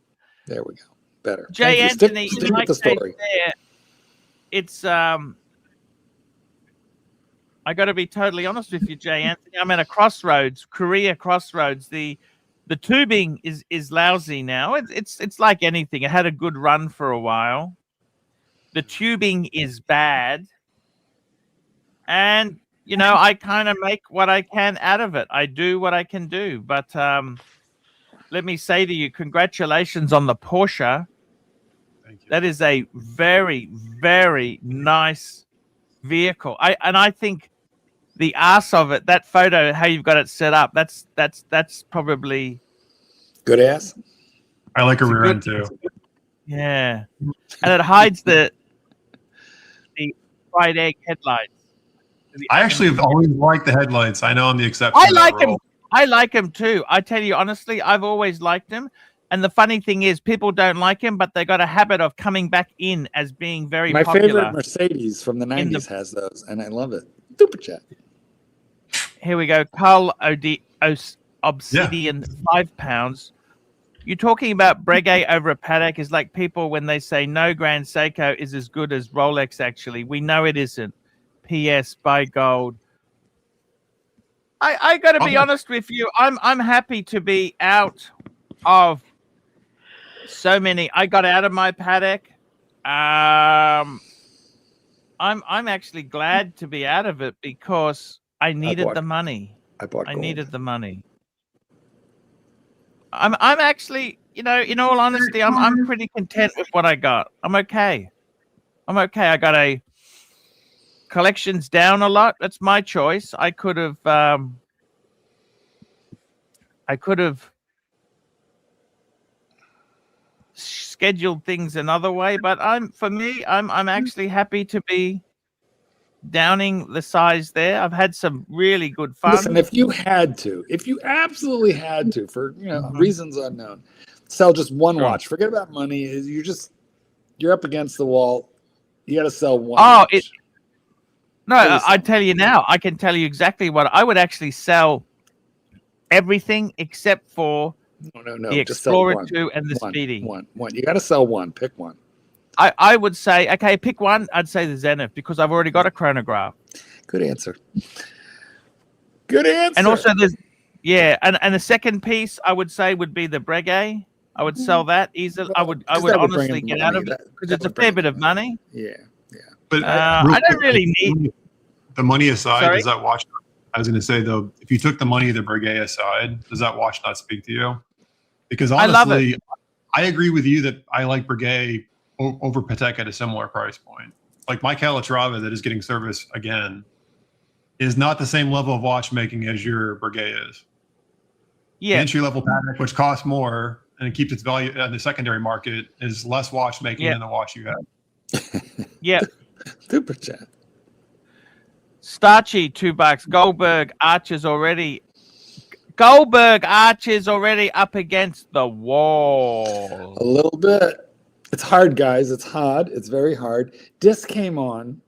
There we go. Better. Jay Anthony, Stick in my with the story. case there, it's I got to be totally honest with you, Jay Anthony. I'm at a crossroads, career crossroads. The tubing is lousy now. It's like anything. It had a good run for a while. The tubing is bad, and you know I kind of make what I can out of it. I do what I can do, but let me say to you, congratulations on the Porsche. Thank you. That is a very, very nice vehicle. I think the ass of it, that photo, how you've got it set up, that's probably good ass. I like a rear end too. Yeah, and it hides the fried egg headlights. I actually have always liked the headlights. I know I'm the exception. I like them. I like him too. I tell you honestly, I've always liked him. And the funny thing is, people don't like him, but they got a habit of coming back in as being very My popular. favorite Mercedes from the 90s has those, and I love it. Super chat. Here we go. Carl Obsidian, £5. You're talking about Breguet over a paddock is like people when they say no Grand Seiko is as good as Rolex, actually. We know it isn't. P.S. Buy gold. I got to be honest with you. I'm happy to be out of so many. I got out of my paddock. I'm actually glad to be out of it because I needed the money. I needed the money. I'm actually, you know, in all honesty, I'm pretty content with what I got. I'm okay. I got a collections down a lot. That's my choice. I could have scheduled things another way, but I'm actually happy to be downing the size there. I've had some really good fun. Listen, if you absolutely had to, for reasons unknown, sell just one watch. Forget about money. You're up against the wall. You got to sell one. Watch. I tell you now. I can tell you exactly what I would actually sell. Everything except for the Explorer 2 and the Speedy. One. You got to sell one. Pick one. I would say, okay, pick one. I'd say the Zenith because I've already got a chronograph. Good answer. Good answer. And also there's, and the second piece I would say would be the Breguet. I would sell that easily. I would honestly get out of it because it's a fair bit of money. Yeah. But I don't really need the money aside. Sorry? Does that watch? I was going to say though, if you took the money of the Breguet aside, does that watch not speak to you? Because honestly, I agree with you that I like Breguet over Patek at a similar price point. Like my Calatrava that is getting service again is not the same level of watchmaking as your Breguet is. Yeah. The entry level Patek, which costs more and it keeps its value in the secondary market, is less watchmaking than the watch you have. Yeah. Super chat. Starchy, $2. Goldberg Archer's already up against the wall. A little bit. It's hard, guys. It's hard. It's very hard. Disc came on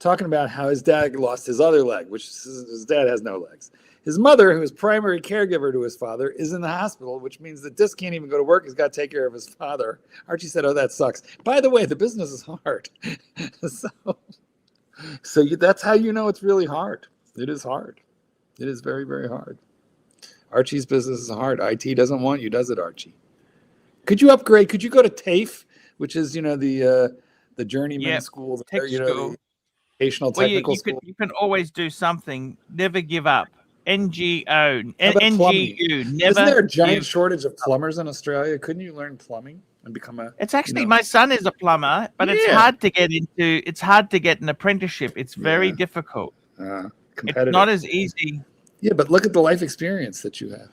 talking about how his dad lost his other leg, which his dad has no legs. His mother, who is primary caregiver to his father, is in the hospital, which means that Disc can't even go to work. He's got to take care of his father. Archie said, "Oh, that sucks." By the way, the business is hard. So that's how you know it's really hard. It is hard. It is very, very hard. Archie's business is hard. IT doesn't want you, does it, Archie? Could you upgrade? Could you go to TAFE, which is the journeyman school, the vocational technical school? You can always do something. Never give up. NGU. Isn't there a giant shortage of plumbers in Australia? Couldn't you learn plumbing and become a? It's actually my son is a plumber, but it's hard to get into. It's hard to get an apprenticeship. It's very difficult. It's not as easy. Yeah, but look at the life experience that you have.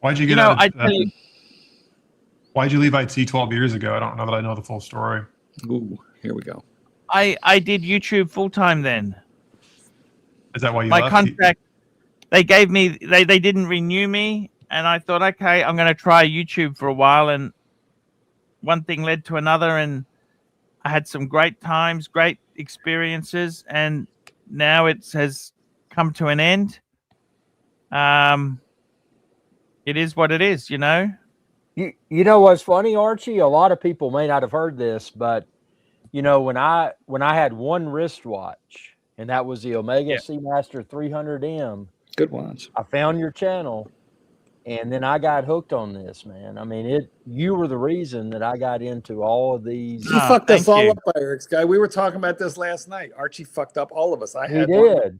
Why'd you get out? Why'd you leave IT 12 years ago? I don't know that I know the full story. Ooh, here we go. I did YouTube full time then. Is that why you my left? contract? they gave me they didn't renew me, and I thought, okay, I'm going to try YouTube for a while, and one thing led to another, and I had some great times, great experiences, and now it has come to an end. It is what it is, you know. You know what's funny, Archie? A lot of people may not have heard this, but you know, when I had one wristwatch, and that was the Omega Seamaster 300M. Good watch. I found your channel, and then I got hooked on this, man. I mean, you were the reason that I got into all of these. You fucked us all up, Eric's guy. We were talking about this last night. Archie fucked up all of us. He did.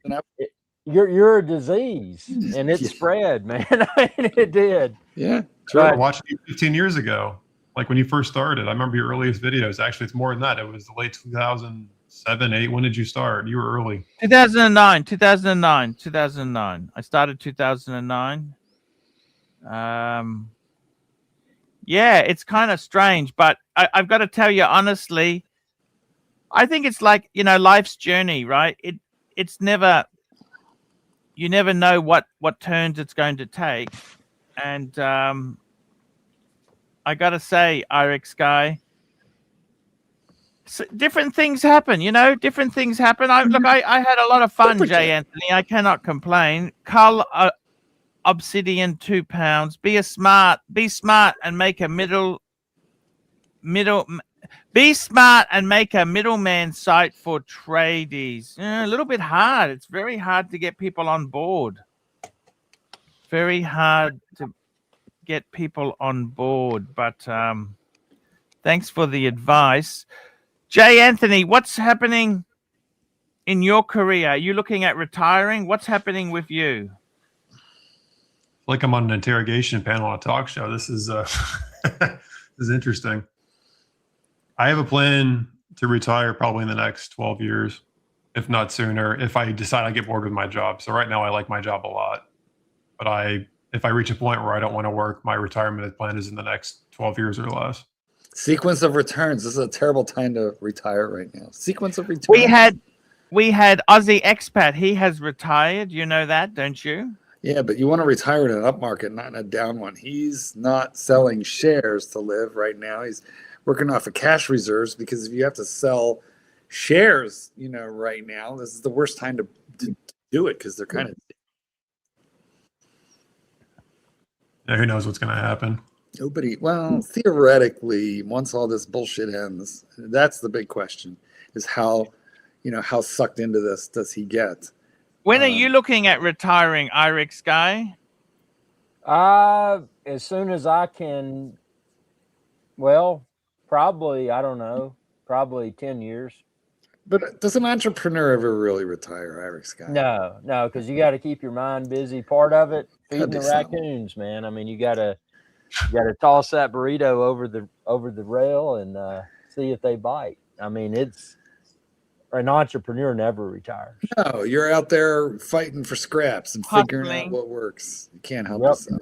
You're a disease, and it spread, man. I mean, it did. Yeah. I watched you 15 years ago, like when you first started. I remember your earliest videos. Actually, it's more than that. It was the late 2007, 8. When did you start? You were early. 2009. I started 2009. Yeah, it's kind of strange, but I've got to tell you honestly, I think it's like, you know, life's journey, right? It's never, you never know what turns it's going to take. And I got to say, Irix guy, so different things happen, you know, different things happen. I had a lot of fun, Jay Anthony. I cannot complain. Carl Obsidian, £2. Be smart and make a be smart and make a middleman site for tradies. A little bit hard. It's very hard to get people on board. Very hard to get people on board. But thanks for the advice. Jay Anthony, what's happening in your career? Are you looking at retiring? What's happening with you? Like I'm on an interrogation panel on a talk show. This is this is interesting. I have a plan to retire probably in the next 12 years, if not sooner, if I decide I get bored with my job. So right now I like my job a lot. But if I reach a point where I don't want to work, my retirement plan is in the next 12 years or less. Sequence of returns. This is a terrible time to retire right now. Sequence of returns. We had Aussie expat. He has retired. You know that, don't you? Yeah, but you want to retire in an up market, not in a down one. He's not selling shares to live right now. He's working off of cash reserves, because if you have to sell shares, you know, right now, this is the worst time to do it, because they're kind of. Yeah, who knows what's going to happen? Nobody. Well, theoretically, once all this bullshit ends, that's the big question: is how sucked into this does he get? When are you looking at retiring, Irix guy? As soon as I can. Well, probably, I don't know, probably 10 years. But does an entrepreneur ever really retire, Irix guy? No, because you got to keep your mind busy. Part of it, feeding the raccoons, man. I mean, you got to toss that burrito over the rail and see if they bite. I mean, an entrepreneur never retires. No, you're out there fighting for scraps and figuring out what works. You can't help yourself.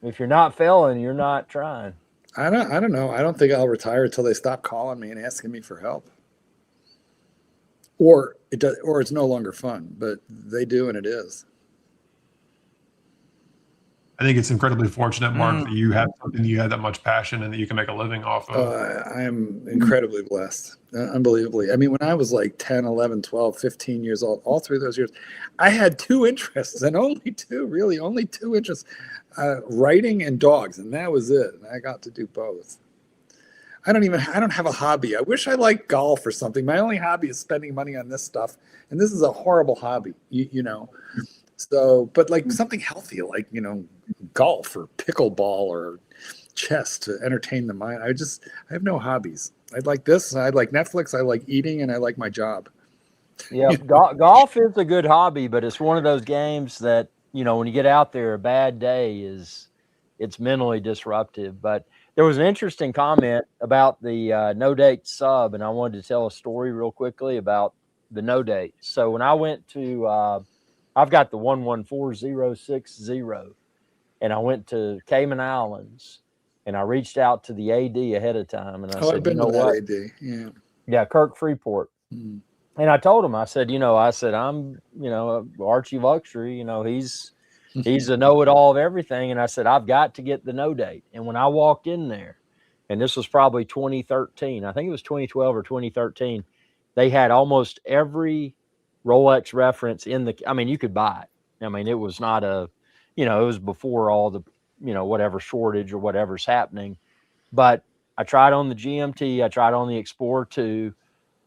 If you're not failing, you're not trying. I don't know. I don't think I'll retire until they stop calling me and asking me for help. Or it's no longer fun, but they do, and it is. I think it's incredibly fortunate, Mark, that you have something you had that much passion and that you can make a living off of. I am incredibly blessed, unbelievably. I mean, when I was like 10, 11, 12, 15 years old, all through those years, I had two interests, and only two interests, writing and dogs, and that was it. And I got to do both. I don't have a hobby. I wish I liked golf or something. My only hobby is spending money on this stuff, and this is a horrible hobby, you know. So, but like something healthy, like, you know, golf or pickleball or chess to entertain the mind. I have no hobbies. I like this. I like Netflix. I like eating, and I like my job. Yeah, golf is a good hobby, but it's one of those games that, you know, when you get out there, a bad day it's mentally disruptive. But there was an interesting comment about the no date sub, and I wanted to tell a story real quickly about the no date. So when I went to I've got the 114060, and I went to Cayman Islands, and I reached out to the AD ahead of time, and I said, I've been to that AD, yeah, Kirk Freeport. And I told him, I said, I'm, Archie Luxury, he's He's a know-it-all of everything. And I said, I've got to get the no date. And when I walked in there, and this was probably 2013, I think it was 2012 or 2013, they had almost every Rolex reference in the, I mean, you could buy it. I mean, it was not a, it was before all the, whatever shortage or whatever's happening. But I tried on the GMT, I tried on the Explorer 2,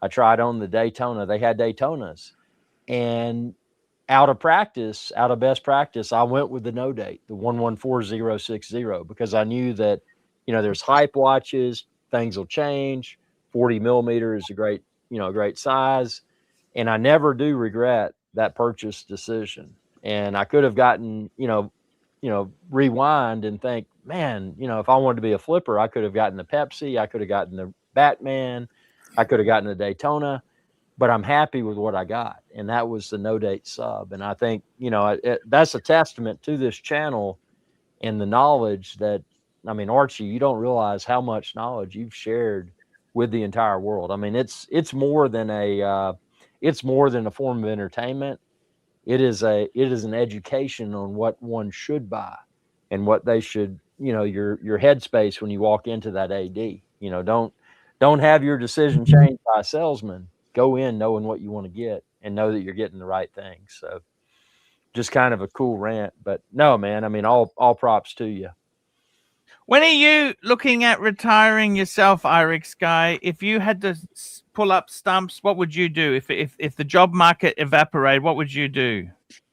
I tried on the Daytona. They had Daytonas. And out of best practice, I went with the no date, the 114060, because I knew that, there's hype watches, things will change. 40 millimeter is a great, great size. And I never do regret that purchase decision. And I could have gotten, rewind and think, man, if I wanted to be a flipper, I could have gotten the Pepsi, I could have gotten the Batman, I could have gotten the Daytona, but I'm happy with what I got. And that was the no date sub. And I think, that's a testament to this channel and the knowledge that, I mean, Archie, you don't realize how much knowledge you've shared with the entire world. I mean, it's more than a form of entertainment. It is an education on what one should buy and what they should, your headspace when you walk into that AD. Don't have your decision changed by a salesman. Go in knowing what you want to get and know that you're getting the right thing. So just kind of a cool rant, but no, man, I mean, all props to you. When are you looking at retiring yourself, Irix guy? If you had to pull up stumps, what would you do? If the job market evaporated, what would you do?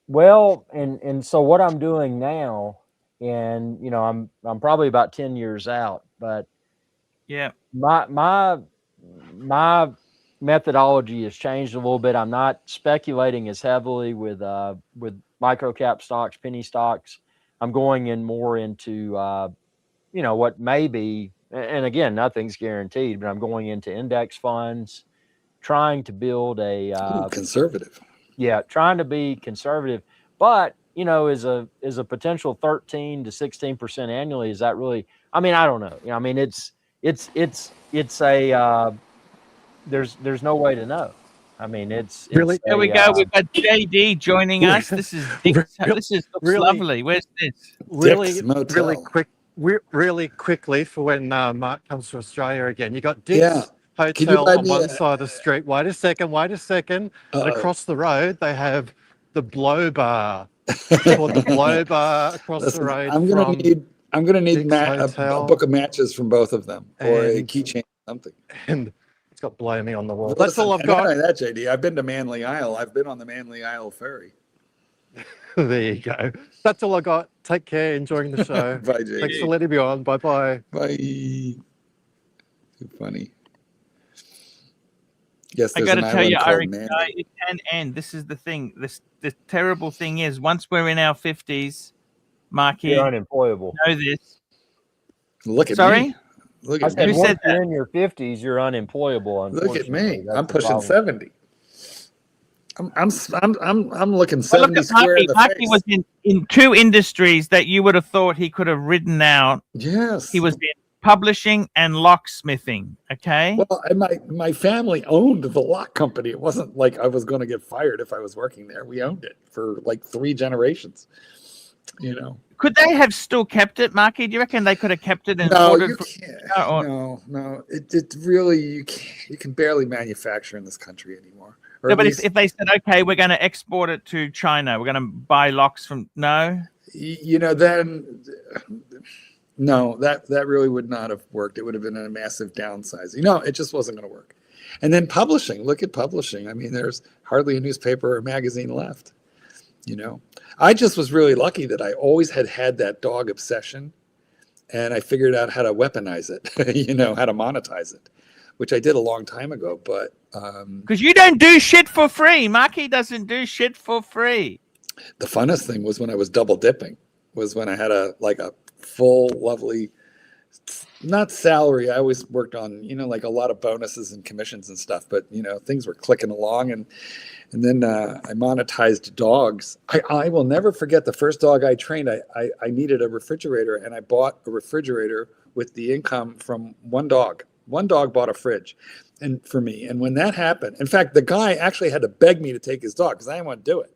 Well, and so what I'm doing now, and I'm probably about 10 years out, but yeah, my methodology has changed a little bit. I'm not speculating as heavily with micro cap stocks, penny stocks. I'm going in more into what may be, and again, nothing's guaranteed, but I'm going into index funds, trying to build a conservative. Yeah, trying to be conservative, but is a potential 13 to 16% annually. Is that really? I mean, I don't know. I mean, it's a there's no way to know. I mean, it's really. There we go. We've got JD joining us. This is really lovely. Where's this? Really quickly for when Mark comes to Australia again. You got Dick's Hotel on one side of the street. Wait a second. And across the road they have the Blow Bar. Called the Blow Bar across the road. I'm gonna need a book of matches from both of them, or a keychain, something. And it's got Blow Me on the wall. That's all I've got. Not only that, JD, I've been to Manly Isle. I've been on the Manly Isle ferry. There you go. That's all I got. Take care. Enjoying the show. Bye, JD. Thanks for letting me on. Bye-bye. Bye. Too funny. Yes, I got to tell you, Eric, it can end. This is the thing. The terrible thing is, once we're in our 50s, Marky, you're unemployable. Know this. Look at me. Look at me. Who said that? You're in your 50s, you're unemployable. Look at me. I'm pushing 70. I'm looking 70 square in the Marky face. was in two industries that you would have thought he could have ridden out. Yes. He was in publishing and locksmithing. Okay. Well, and my family owned the lock company. It wasn't like I was going to get fired if I was working there. We owned it for like 3 generations. Could they have still kept it, Marky? Do you reckon they could have kept it? And no, you can't. No. It really you can barely manufacture in this country anymore. No, but if they said, okay, we're going to export it to China, we're going to buy locks from then no, that really would not have worked. It would have been a massive downsizing. It just wasn't going to work. And then publishing. Look at publishing. I mean, there's hardly a newspaper or magazine left. I just was really lucky that I always had that dog obsession, and I figured out how to weaponize it. How to monetize it, which I did a long time ago. But because you don't do shit for free, Marky doesn't do shit for free. The funnest thing was when I was double dipping. Was when I had a full, lovely, not salary. I always worked on like a lot of bonuses and commissions and stuff. But things were clicking along, and then I monetized dogs. I will never forget the first dog I trained. I needed a refrigerator, and I bought a refrigerator with the income from one dog. One dog bought a fridge, and for me. And when that happened, in fact, the guy actually had to beg me to take his dog because I didn't want to do it.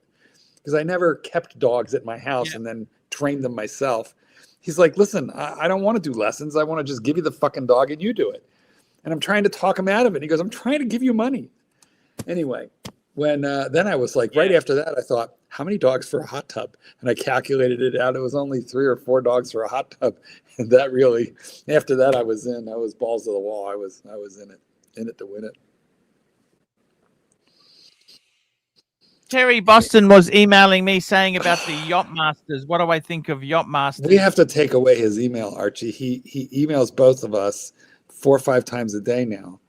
because I never kept dogs at my house and then trained them myself. He's like, listen, I don't want to do lessons. I want to just give you the fucking dog and you do it. And I'm trying to talk him out of it. He goes, I'm trying to give you money. Anyway, when then I was like, right after that, I thought, how many dogs for a hot tub? And I calculated it out. It was only 3 or 4 dogs for a hot tub. And that really, after that, I was in. I was balls to the wall. I was in it to win it. Terry Boston was emailing me saying about the Yacht Masters. What do I think of Yacht Masters? We have to take away his email, Archie. He emails both of us 4 or 5 times a day now.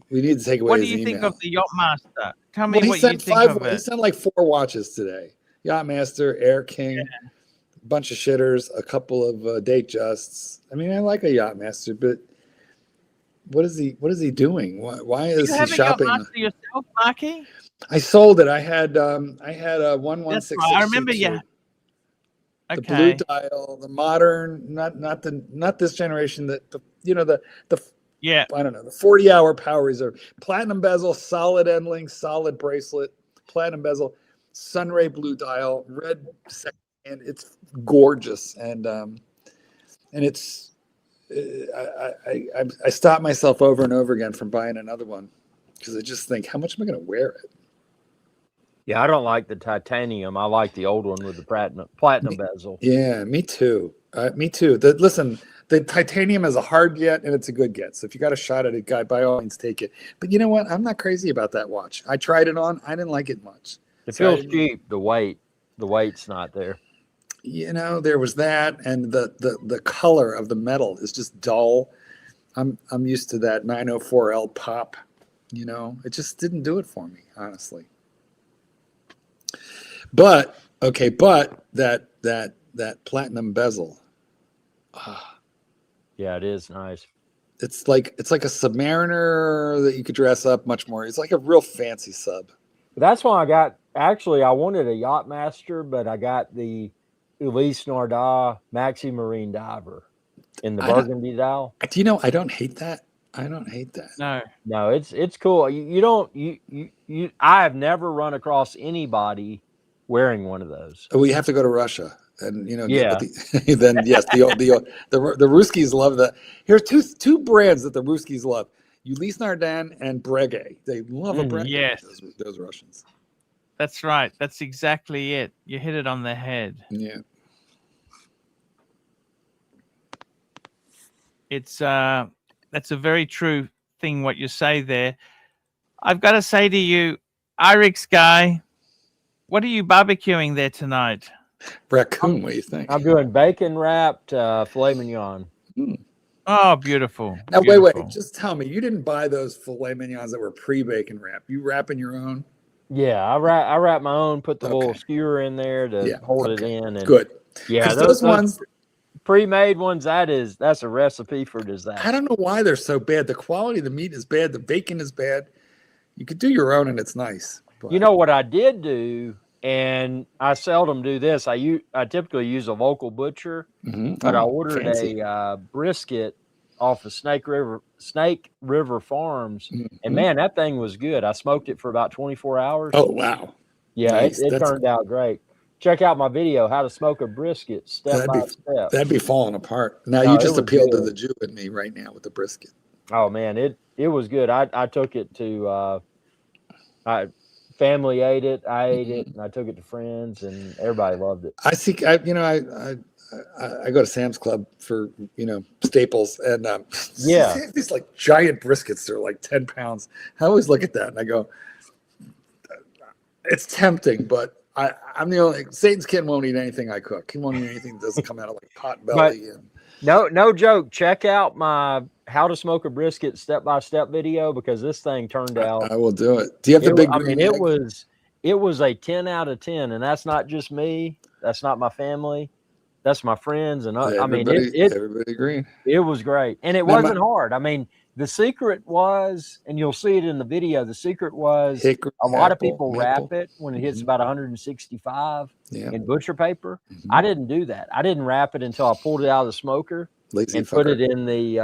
We need to take away his email. What do you think of the Yacht Master? Tell me what you think of it. He sent like 4 watches today. Yacht Master, Air King, a bunch of shitters, a couple of date justs. I mean, I like a Yacht Master, but what is he doing? Why is he shopping? You have a Yacht Master yourself, Marky? I sold it. I had a 11662. I remember you. The blue dial, the modern, not this generation. I don't know, the 40-hour power reserve, platinum bezel, solid end link, solid bracelet, platinum bezel, sunray blue dial, red second, and it's gorgeous. And it's I stop myself over and over again from buying another one because I just think, how much am I going to wear it? Yeah, I don't like the titanium. I like the old one with the platinum bezel. Yeah, me too. Me too. Listen, the titanium is a hard get and it's a good get. So if you got a shot at it, guy, by all means take it. But you know what? I'm not crazy about that watch. I tried it on. I didn't like it much. It feels cheap. The weight's not there. You know, there was that, and the color of the metal is just dull. I'm used to that 904L pop. You know, it just didn't do it for me, honestly. But that platinum bezel. Yeah, it is nice. It's like a Submariner that you could dress up much more. It's like a real fancy sub. That's why I wanted a Yacht Master, but I got the Ulysse Nardin Maxi Marine Diver in the burgundy dial. Do you know, I don't hate that. No, it's cool. I have never run across anybody wearing one of those. We have to go to Russia, and then yes, the Ruskies love that. Here's two brands that the Ruskies love: Ulysse Nardin and Breguet. They love a Breguet. Yes, those Russians. That's right. That's exactly it. You hit it on the head. Yeah. It's that's a very true thing what you say there. I've got to say to you, Irix guy, what are you barbecuing there tonight? Raccoon, what do you think? I'm doing bacon wrapped filet mignon. Oh, beautiful. Now, beautiful. wait. Just tell me, you didn't buy those filet mignons that were pre-bacon wrapped. You wrapping your own? Yeah, I wrap my own, put the little skewer in there to hold it in. And good. Yeah, those ones... pre-made ones, that's a recipe for disaster. I don't know why they're so bad. The quality of the meat is bad. The bacon is bad. You could do your own and it's nice. But... You know what I did do, and I seldom do this. I typically use a local butcher, but I ordered a brisket off of Snake River Farms, and man, that thing was good. I smoked it for about 24 hours. Oh wow! Yeah, nice. it turned out great. Check out my video, how to smoke a brisket step by step. That'd be falling apart. Now you just appealed to the Jew in me right now with the brisket. Oh man, it was good. I took it to family ate it, I ate it, and I took it to friends, and everybody loved it. I go to Sam's Club for staples, and these like giant briskets. They're like 10 pounds. I always look at that and I go, it's tempting, but I'm the only Satan's kid won't eat anything I cook. He won't eat anything that doesn't come out of like pot belly. No joke. Check out my how to smoke a brisket step-by-step video, because this thing turned out. I will do it. Do you have the big green egg? It was a 10 out of 10, and that's not just me. That's not my family. That's my friends, and everybody agreed. It was great, and it wasn't hard. I mean, the secret was, and you'll see it in the video, the secret was a lot of people wrap it when it hits about 165 in butcher paper. I didn't do that. I didn't wrap it until I pulled it out of the smoker. Lazy and put fucker. it in the.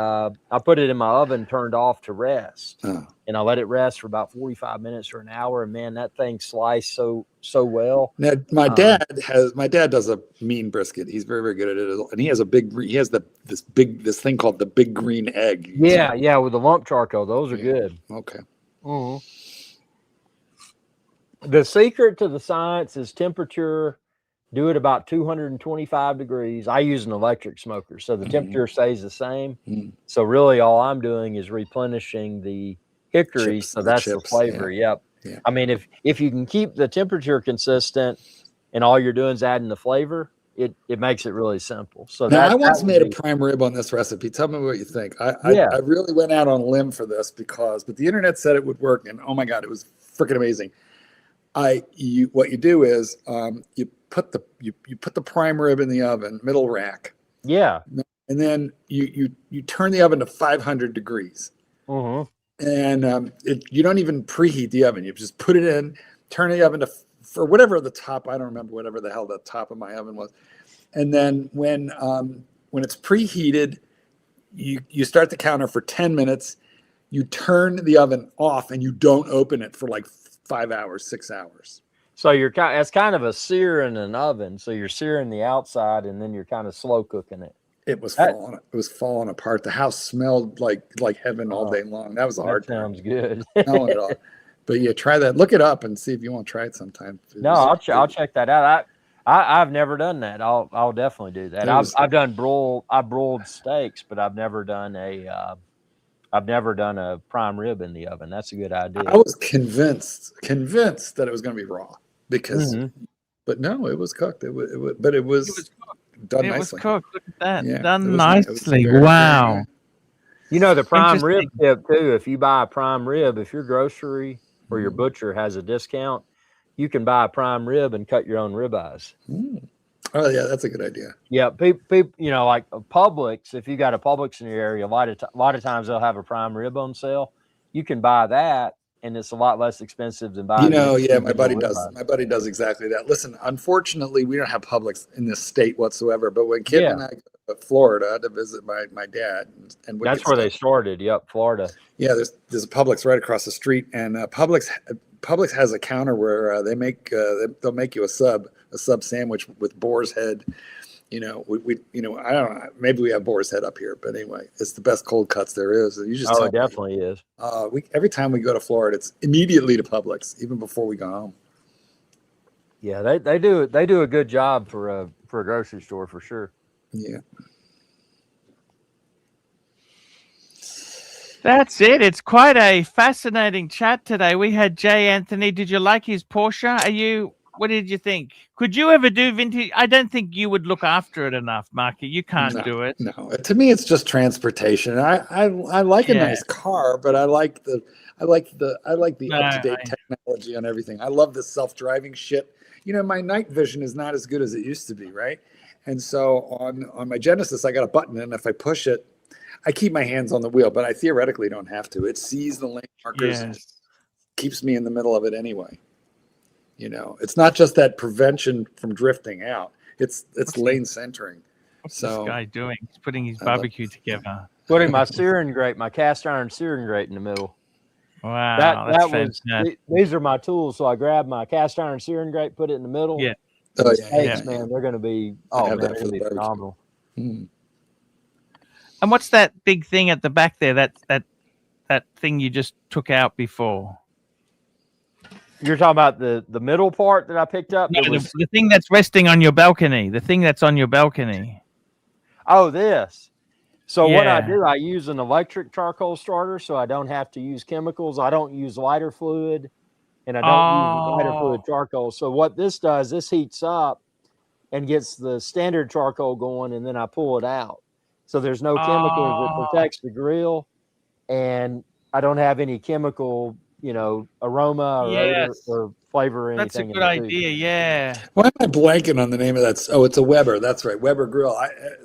I put it in my oven, turned off to rest, Oh. and I let it rest for about 45 minutes or an hour. And man, that thing sliced so well. Now, my dad does a mean brisket. He's very, very good at it, and he has this thing called the big green egg. Yeah, with the lump charcoal, those are good. Okay. Mm-hmm. The secret to the science is temperature. Do it about 225 degrees. I use an electric smoker, so the temperature stays the same. So really all I'm doing is replenishing the hickory. Chips, so that's the flavor. Yeah. Yep. I mean, if you can keep the temperature consistent and all you're doing is adding the flavor, it makes it really simple. So now, I once made a prime rib on this recipe. Tell me what you think. I really went out on a limb for this but the internet said it would work, and oh my God, it was freaking amazing. What you do is you put the prime rib in the oven, middle rack. Yeah. And then you turn the oven to 500 degrees. And you don't even preheat the oven. You just put it in, turn the oven for whatever the top, I don't remember whatever the hell the top of my oven was. And then when it's preheated, you start the counter for 10 minutes, you turn the oven off, and you don't open it for like 5 hours, 6 hours. So it's kind of a sear in an oven. So you're searing the outside, and then you're kind of slow cooking it. It was falling apart. The house smelled like heaven all day long. That was a hard. Sounds good. No, at all. But yeah, try that. Look it up and see if you want to try it sometime. I'll check that out. I've never done that. I'll definitely do that. I've done broiled steaks, but I've never done a prime rib in the oven. That's a good idea. I was convinced that it was going to be raw because, but no, it was cooked. It was done nicely. It was cooked. Look at that. Yeah, done nicely. Very, wow. very You know, the prime rib tip too, if you buy a prime rib, if your grocery or your butcher has a discount, you can buy a prime rib and cut your own ribeyes. Oh yeah, that's a good idea. Yeah, people, like Publix. If you got a Publix in your area, a lot of times they'll have a prime rib on sale. You can buy that, and it's a lot less expensive than buying. My buddy does. My buddy does exactly that. Listen, unfortunately, we don't have Publix in this state whatsoever. But when Kip and I go to Florida to visit my dad, and that's where they started. Yep, Florida. Yeah, there's a Publix right across the street, and Publix has a counter where they'll make you a sub sandwich with boar's head. We I don't know, maybe we have boar's head up here, but anyway, it's the best cold cuts there is. You just it definitely is. Every time we go to Florida, it's immediately to Publix, even before we go home. Yeah, they do a good job for a grocery store for sure. Yeah. That's it. It's quite a fascinating chat today. We had Jay Anthony. Did you like his Porsche? What did you think? Could you ever do vintage? I don't think you would look after it enough, Marky. You can't do it. No, to me, it's just transportation. I like a nice car, but I like the up-to-date technology on everything. I love this self-driving shit. My night vision is not as good as it used to be, right? And so on my Genesis, I got a button, and if I push it, I keep my hands on the wheel, but I theoretically don't have to. It sees the lane markers and keeps me in the middle of it anyway. It's not just that prevention from drifting out. It's lane centering. What's this guy doing? He's putting his barbecue together. Putting my cast iron searing grate in the middle. Wow, these are my tools. So I grab my cast iron searing grate, put it in the middle. Yeah. Steaks, man, they're going to be they're going to be phenomenal. And what's that big thing at the back there? That thing you just took out before? You're talking about the middle part that I picked up? No, the thing that's resting on your balcony. The thing that's on your balcony. Oh, this. So what I do, I use an electric charcoal starter, so I don't have to use chemicals. I don't use lighter fluid, and I don't use lighter fluid charcoal. So what this does, this heats up and gets the standard charcoal going, and then I pull it out. So there's no chemicals. It protects the grill, and I don't have any chemical, aroma or odor or flavor or anything. That's a good idea, yeah. Why am I blanking on the name of that? Oh, it's a Weber. That's right, Weber grill.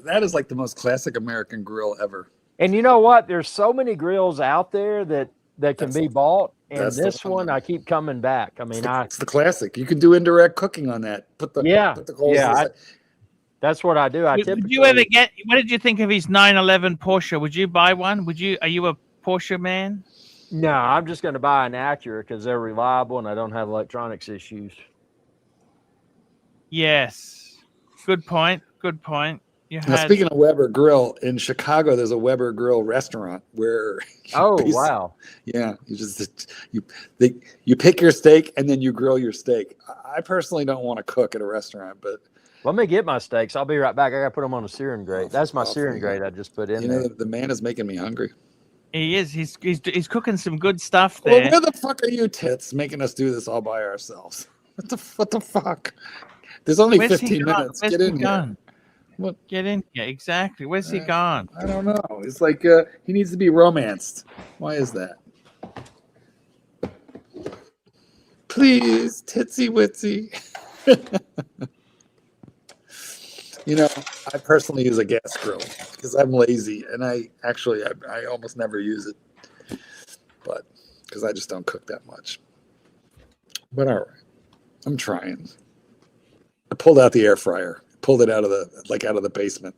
That is like the most classic American grill ever. And you know what? There's so many grills out there that can be bought, and this one I keep coming back. I mean, it's the classic. You can do indirect cooking on that. Put the coals That's what I do. I Would typically. you ever get? What did you think of his 911 Porsche? Would you buy one? Would you? Are you a Porsche man? No, I'm just going to buy an Acura because they're reliable and I don't have electronics issues. Yes. Good point. Good point. You Now, had. speaking of Weber Grill, in Chicago, there's a Weber Grill restaurant where. Oh, wow. Yeah, you pick your steak and then you grill your steak. I personally don't want to cook at a restaurant, but Let me get my steaks. I'll be right back. I got to put them on a searing grate. That's my searing grate I just put in you there. know, the man is making me hungry. He is. He's cooking some good stuff Well, there. where the fuck are you, tits, making us do this all by ourselves? What the fuck? There's only Where's he 15 gone? minutes. Where's Get he in here. gone? What? Get in here. Exactly. Where's he gone? I don't know. It's like he needs to be romanced. Why is that? Please, titsy witsy. You know, I personally use a gas grill because I'm lazy, and I almost never use it, but because I just don't cook that much. But all right, I'm trying. I pulled out the air fryer. Pulled it out of the basement.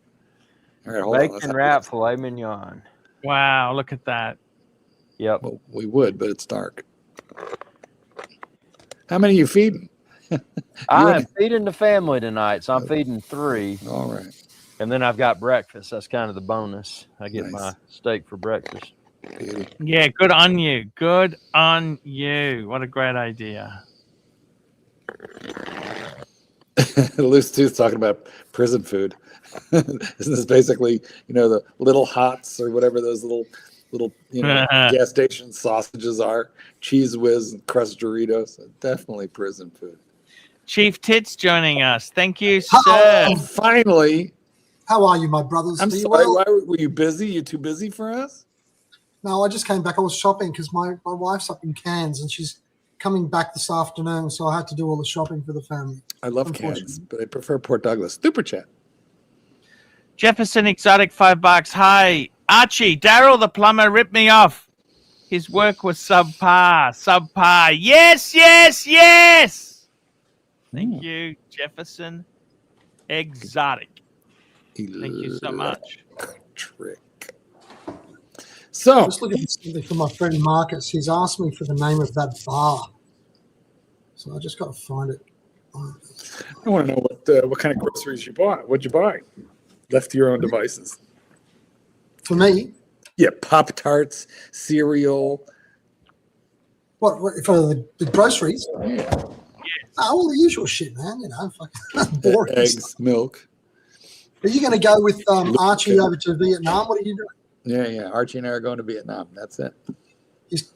All right, hold on. Bacon wrap filet mignon. Wow, look at that. Yep. Well, we would, but it's dark. How many are you feeding? I'm feeding the family tonight, so I'm feeding 3. All right. And then I've got breakfast. That's kind of the bonus. I get Nice. my steak for breakfast. Beauty. Yeah, good on you. Good on you. What a great idea. Loose Tooth talking about prison food. Isn't this basically, the little hots or whatever those little gas station sausages are? Cheese whiz and crust Doritos. Definitely prison food. Chief Tits joining us. Thank you, sir. Oh, finally. How are you, my brothers? I'm Are you sorry. well? Why were you busy? You too busy for us? No, I just came back. I was shopping because my wife's up in Cairns and she's coming back this afternoon, so I had to do all the shopping for the family. I love Cairns, but I prefer Port Douglas. Super chat. Jefferson Exotic, $5. Hi, Archie. Daryl the plumber ripped me off. His work was subpar. Subpar. Yes, yes, yes. Thank you, Jefferson Exotic. Thank you so much. Trick. So, just looking at something for my friend Marcus. He's asked me for the name of that bar, so I just got to find it. I want to know what kind of groceries you bought. What'd you buy? Left to your own devices. For me? Yeah, Pop-Tarts, cereal. What for the groceries? Yeah. All the usual shit, man. Fucking boring Eggs, stuff. milk. Are you going to go with Archie over to Vietnam? What are you doing? Yeah. Archie and I are going to Vietnam. That's it.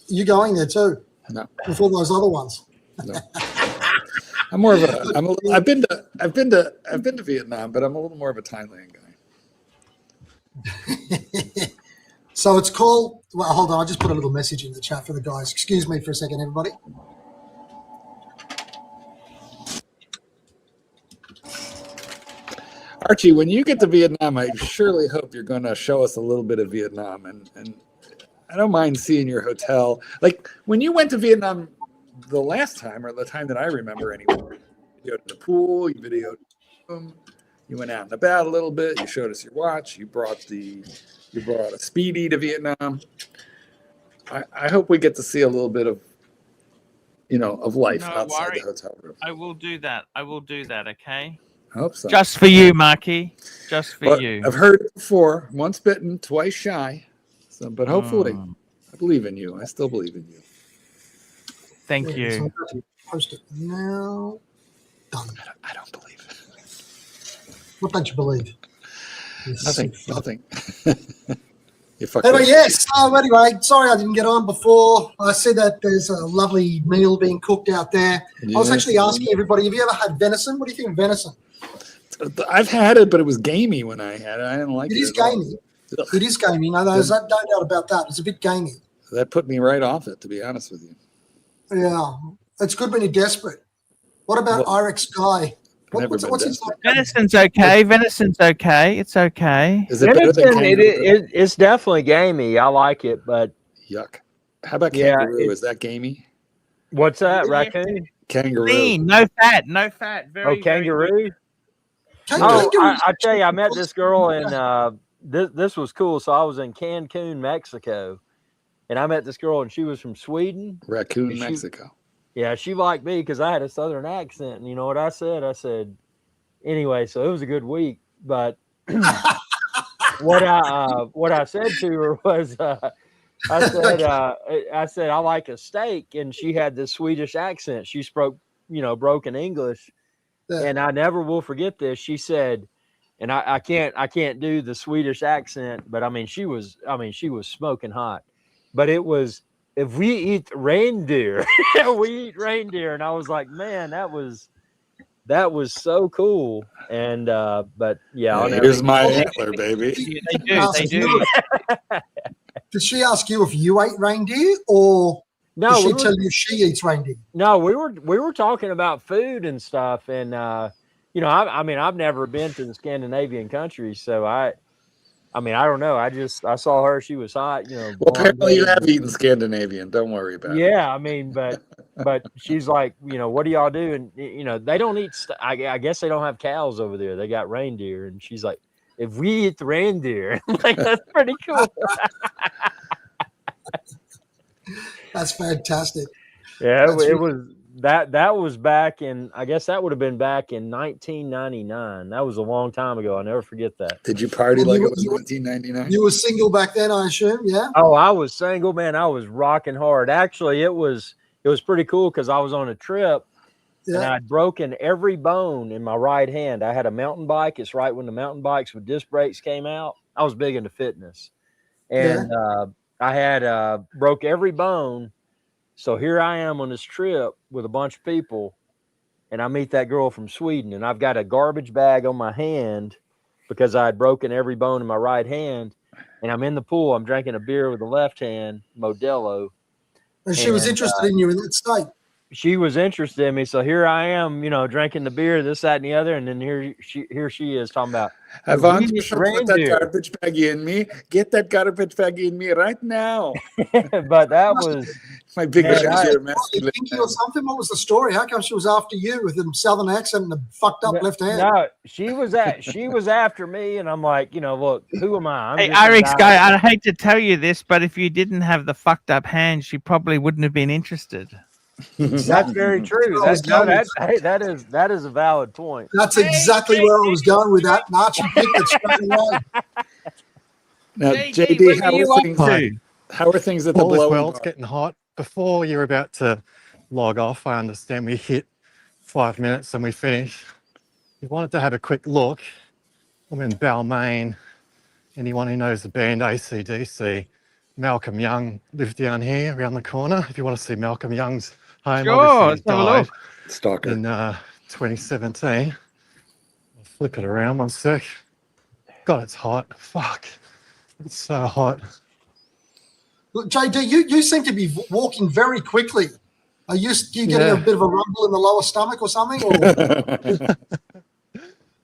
You going there too? No. With all those other ones? No. I'm more of a. I've been to Vietnam, but I'm a little more of a Thailand guy. So it's called. Well, hold on. I just put a little message in the chat for the guys. Excuse me for a second, everybody. Archie, when you get to Vietnam, I surely hope you're going to show us a little bit of Vietnam, and I don't mind seeing your hotel. Like when you went to Vietnam the last time, or the time that I remember anyway, you videoed the pool, you videoed the room, you went out and about a little bit, you showed us your watch, you brought a Speedy to Vietnam. I hope we get to see a little bit of life outside the hotel room. I will do that. Okay. I hope so. Just for you, Marky. Just for you. I've heard it before. Once bitten, twice shy. So, but hopefully, I believe in you. I still believe in you. Thank you. So I'm going to post it now. Done. I don't believe it. What don't you believe? Nothing. You fucked Anyway, up. yes. So anyway, sorry I didn't get on before. I said that there's a lovely meal being cooked out there. Yes. I was actually asking everybody, have you ever had venison? What do you think of venison? I've had it, but it was gamey when I had it. I didn't like it. It is gamey. It is gamey. No, there's no doubt about that. It's a bit gamey. That put me right off it, to be honest with you. Yeah. It's good when you're desperate. What about Irex Guy? What's his name? Venison's okay. Venison's okay. It's okay. Is it better than kangaroo? It's definitely gamey. I like it, but yuck. How about kangaroo? Is that gamey? What's that? Raccoon? Kangaroo. Lean, no fat. Very, kangaroo. Oh, I tell you, I met this girl in this was cool. So I was in Cancun, Mexico, and I met this girl, and she was from Sweden. Raccoon, Mexico. Yeah, she liked me because I had a southern accent. And you know what I said? I said, anyway, so it was a good week. But what I said to her was, I said I like a steak, and she had this Swedish accent. She spoke, broken English, and I never will forget this. She said, and I can't do the Swedish accent, but I mean she was smoking hot, but it was, if we eat reindeer, we eat reindeer, and I was like, man, that was so cool. And but yeah, here's my antler, baby. They do. Did she ask you if you ate reindeer, or did she tell you she eats reindeer? No, we were talking about food and stuff, and I mean, I've never been to the Scandinavian countries, so I don't know. I saw her; she was hot. Well, apparently you have eaten Scandinavian. Don't worry about it. Yeah, I mean, but she's like, what do y'all do? And they don't eat. I guess they don't have cows over there. They got reindeer, and she's like, if we eat reindeer, like, that's pretty cool. That's fantastic. Yeah, it was that was back in, I guess that would have been back in 1999. That was a long time ago. I'll never forget that. Did you party like it was 1999? You were single back then, I assume, yeah? Oh, I was single, man. I was rocking hard. Actually, it was pretty cool because I was on a trip and I'd broken every bone in my right hand. I had a mountain bike. It's right when the mountain bikes with disc brakes came out. I was big into fitness. And I had broke every bone. So here I am on this trip with a bunch of people, and I meet that girl from Sweden, and I've got a garbage bag on my hand because I had broken every bone in my right hand, and I'm in the pool. I'm drinking a beer with the left hand, Modelo. And she was interested in you in that state. She was interested in me. So here I am, drinking the beer, this, that, and the other. And then here she is talking about, I want to put that garbage bag in me. Get that garbage bag in me right now. But that was my big masculine. Or something. What was the story? How come she was after you with a southern accent and a fucked up left hand? No, she was after me, and I'm like, look, who am I? Hey, Irish guy, I hate to tell you this, but if you didn't have the fucked up hand, she probably wouldn't have been interested. That's very true. That is a valid point. That's exactly where I was going with that. Archie picked it straight away. Now, JD, how are things at the blow? Well, it's getting hot. Before you're about to log off, I understand we hit 5 minutes and we finish. We wanted to have a quick look. I'm in Balmain. Anyone who knows the band AC/DC, Malcolm Young lived down here around the corner. If you want to see Malcolm Young's home, sure, he died Stalker in 2017. I'll flip it around one sec. God, it's hot. Fuck, it's so hot. Look, JD, you seem to be walking very quickly. Are you getting a bit of a rumble in the lower stomach or something? Or?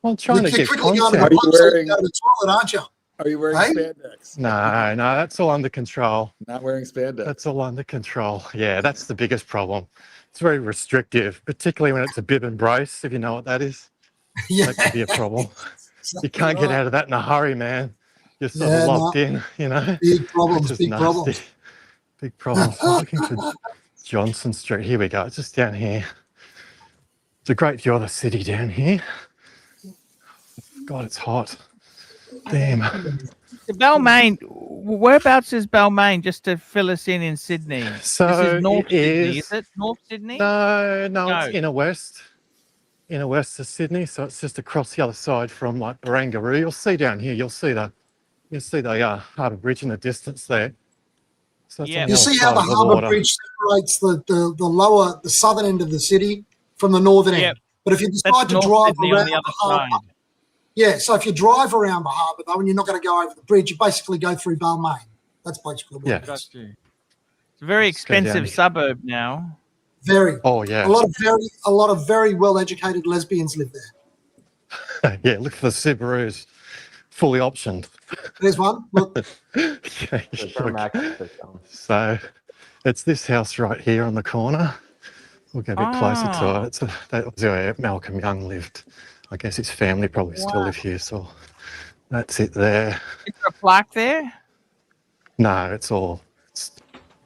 I'm trying to get quickly content. going to the toilet, aren't you? Are you wearing spandex? No, that's all under control. Not wearing spandex. That's all under control. Yeah, that's the biggest problem. It's very restrictive, particularly when it's a bib and brace, if you know what that is. Yeah. That could be a problem. You can't get out of that in a hurry, man. You're sort of locked in, Big problems, big problems. Big problems. I'm looking for Johnson Street. Here we go. It's just down here. It's a great view of the city down here. God, it's hot. Damn. Balmain, whereabouts is Balmain, just to fill us in Sydney? So this is North Sydney, is it North Sydney? No, it's inner west of Sydney. So it's just across the other side from like Barangaroo. You'll see down here, you'll see the Harbour Bridge in the distance there. So you see how the Harbour Bridge separates the southern end of the city from the northern end. But if you decide to drive around the harbour, so if you drive around the harbour though, and you're not going to go over the bridge, you basically go through Balmain. That's basically what it is. It's a very expensive suburb now. Very. Oh yeah. A lot of very well-educated lesbians live there. Yeah, look for the Subarus, fully optioned. There's one. Look. So it's this house right here on the corner. We'll get a bit closer to it. That was where Malcolm Young lived. I guess his family probably still live here, so that's it there. Is there a plaque there? No, it's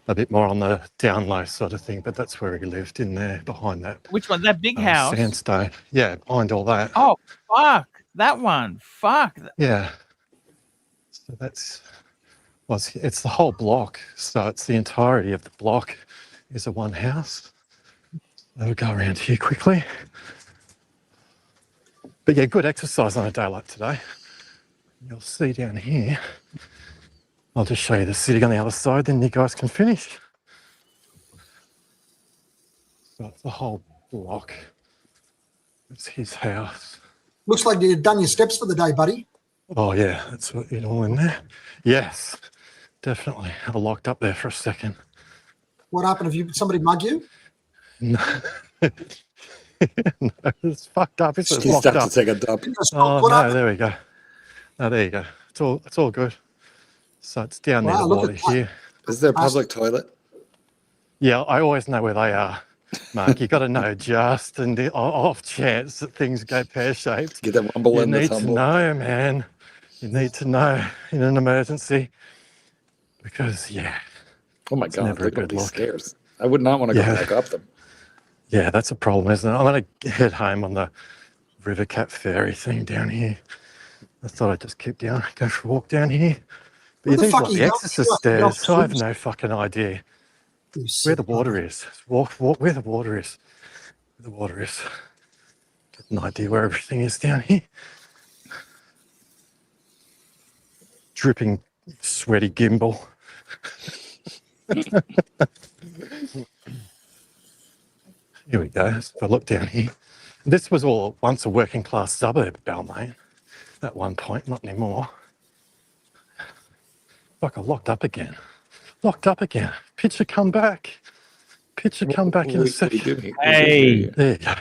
a bit more on the down low sort of thing, but that's where he lived, in there behind that. Which one? That big house? Sandstone. Yeah, behind all that. Oh, fuck. That one. Fuck. Yeah. So it's the whole block. So it's the entirety of the block is a one house. So we'll go around here quickly. But yeah, good exercise on a day like today. You'll see down here. I'll just show you the city on the other side, then you guys can finish. So it's the whole block. It's his house. Looks like you've done your steps for the day, buddy. Oh yeah, that's what you're all in there. Yes, definitely. I locked up there for a second. What happened? Somebody mug you? No. No, it's fucked up. It's She's locked got up. to take a dump. Oh no, there we go. Oh, there you go. It's all good. So it's down near the water here. Is there a public toilet? Yeah, I always know where they are, Mark. You got to know just in the off chance that things go pear-shaped. Get that rumble you in the need to tumble. know, man. You need to know in an emergency because, yeah. Oh my it's God, never a look at good these look. stairs. I would not want to go back up them. Yeah, that's a problem, isn't it? I'm going to head home on the River Cap Ferry thing down here. I thought I'd just keep down, go for a walk down here. But Where the these fuck like are you the going? Exorcist stairs. I have no fucking idea where the water is. Walk where the water is. Where the water is. Get an idea where everything is down here. Dripping, sweaty gimbal. Here we go. So if I look down here, this was all once a working class suburb of Balmain at one point, not anymore. Fuck, I locked up again. Locked up again. Picture come back. Picture come back in a second. Hey. There you go.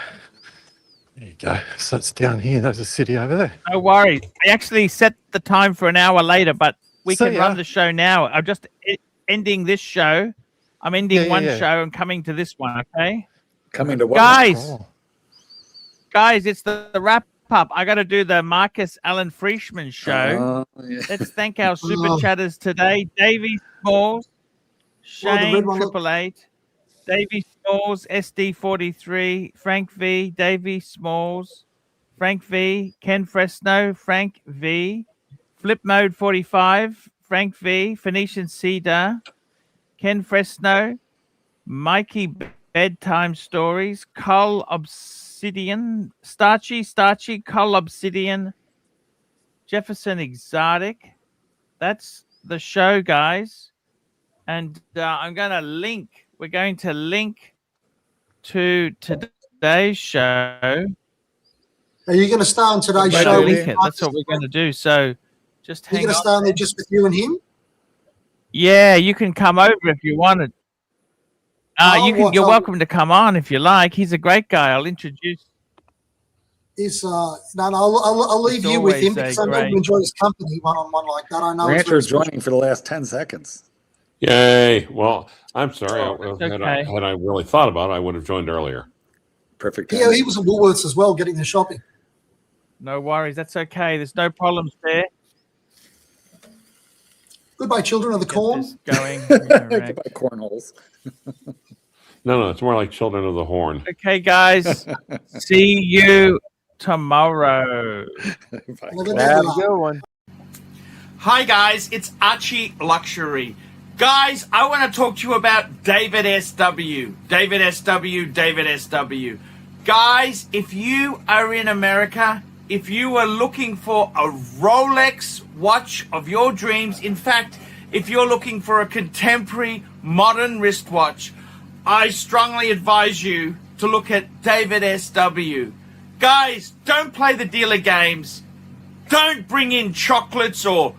There you go. So it's down here. There's a city over there. No worries. I actually set the time for an hour later, but we So, can yeah. run the show now. I'm just ending this show. I'm ending one show and coming to this one, okay? Coming to what? Guys, it's the wrap up. I got to do the Marcus Allen Friedman show. Yeah. Let's thank our super chatters today. Davey Smalls, Shane, 888, Davey Smalls, SD43, Frank V, Davey Smalls, Frank V, Ken Fresno, Frank V, Flip Mode 45, Frank V, Phoenician Cedar, Ken Fresno, Mikey Bedtime Stories, Cull Obsidian, Starchy, Cull Obsidian, Jefferson Exotic. That's the show, guys. And I'm going to link. We're going to link to today's show. Are you going to stay on today's We're show? gonna link it. That's what we're going to do. So just Are you hang going to on. stay on there just with you and him? Yeah, you can come over if you wanted. You're welcome to come on if you like. He's a great guy. I'll introduce. I'll leave you with him because I know you enjoy his company one-on-one like that. I know. Rancher's joining for the last 10 seconds. Yay. Well, I'm sorry. Had okay. I really thought about it, I would have joined earlier. Perfect. Yeah, he was at Woolworths as well, getting the shopping. No worries. That's okay. There's no problems there. Goodbye, children of the corn. Going. Goodbye, cornholes. No, it's more like Children of the Horn. Okay, guys. See you tomorrow. Have a good one. Hi, guys. It's Archie Luxury. Guys, I want to talk to you about David SW. David SW. Guys, if you are in America, if you are looking for a Rolex watch of your dreams, in fact, if you're looking for a contemporary modern wristwatch, I strongly advise you to look at David SW. Guys, don't play the dealer games. Don't bring in chocolates or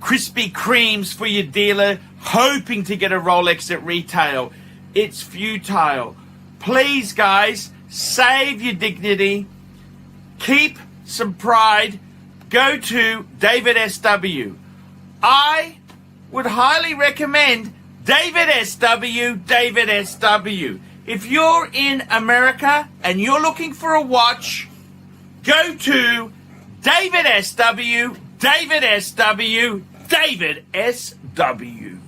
Krispy Kremes for your dealer hoping to get a Rolex at retail. It's futile. Please, guys, save your dignity. Keep some pride. Go to David SW. I would highly recommend David SW. If you're in America and you're looking for a watch, go to David SW, David SW, David SW.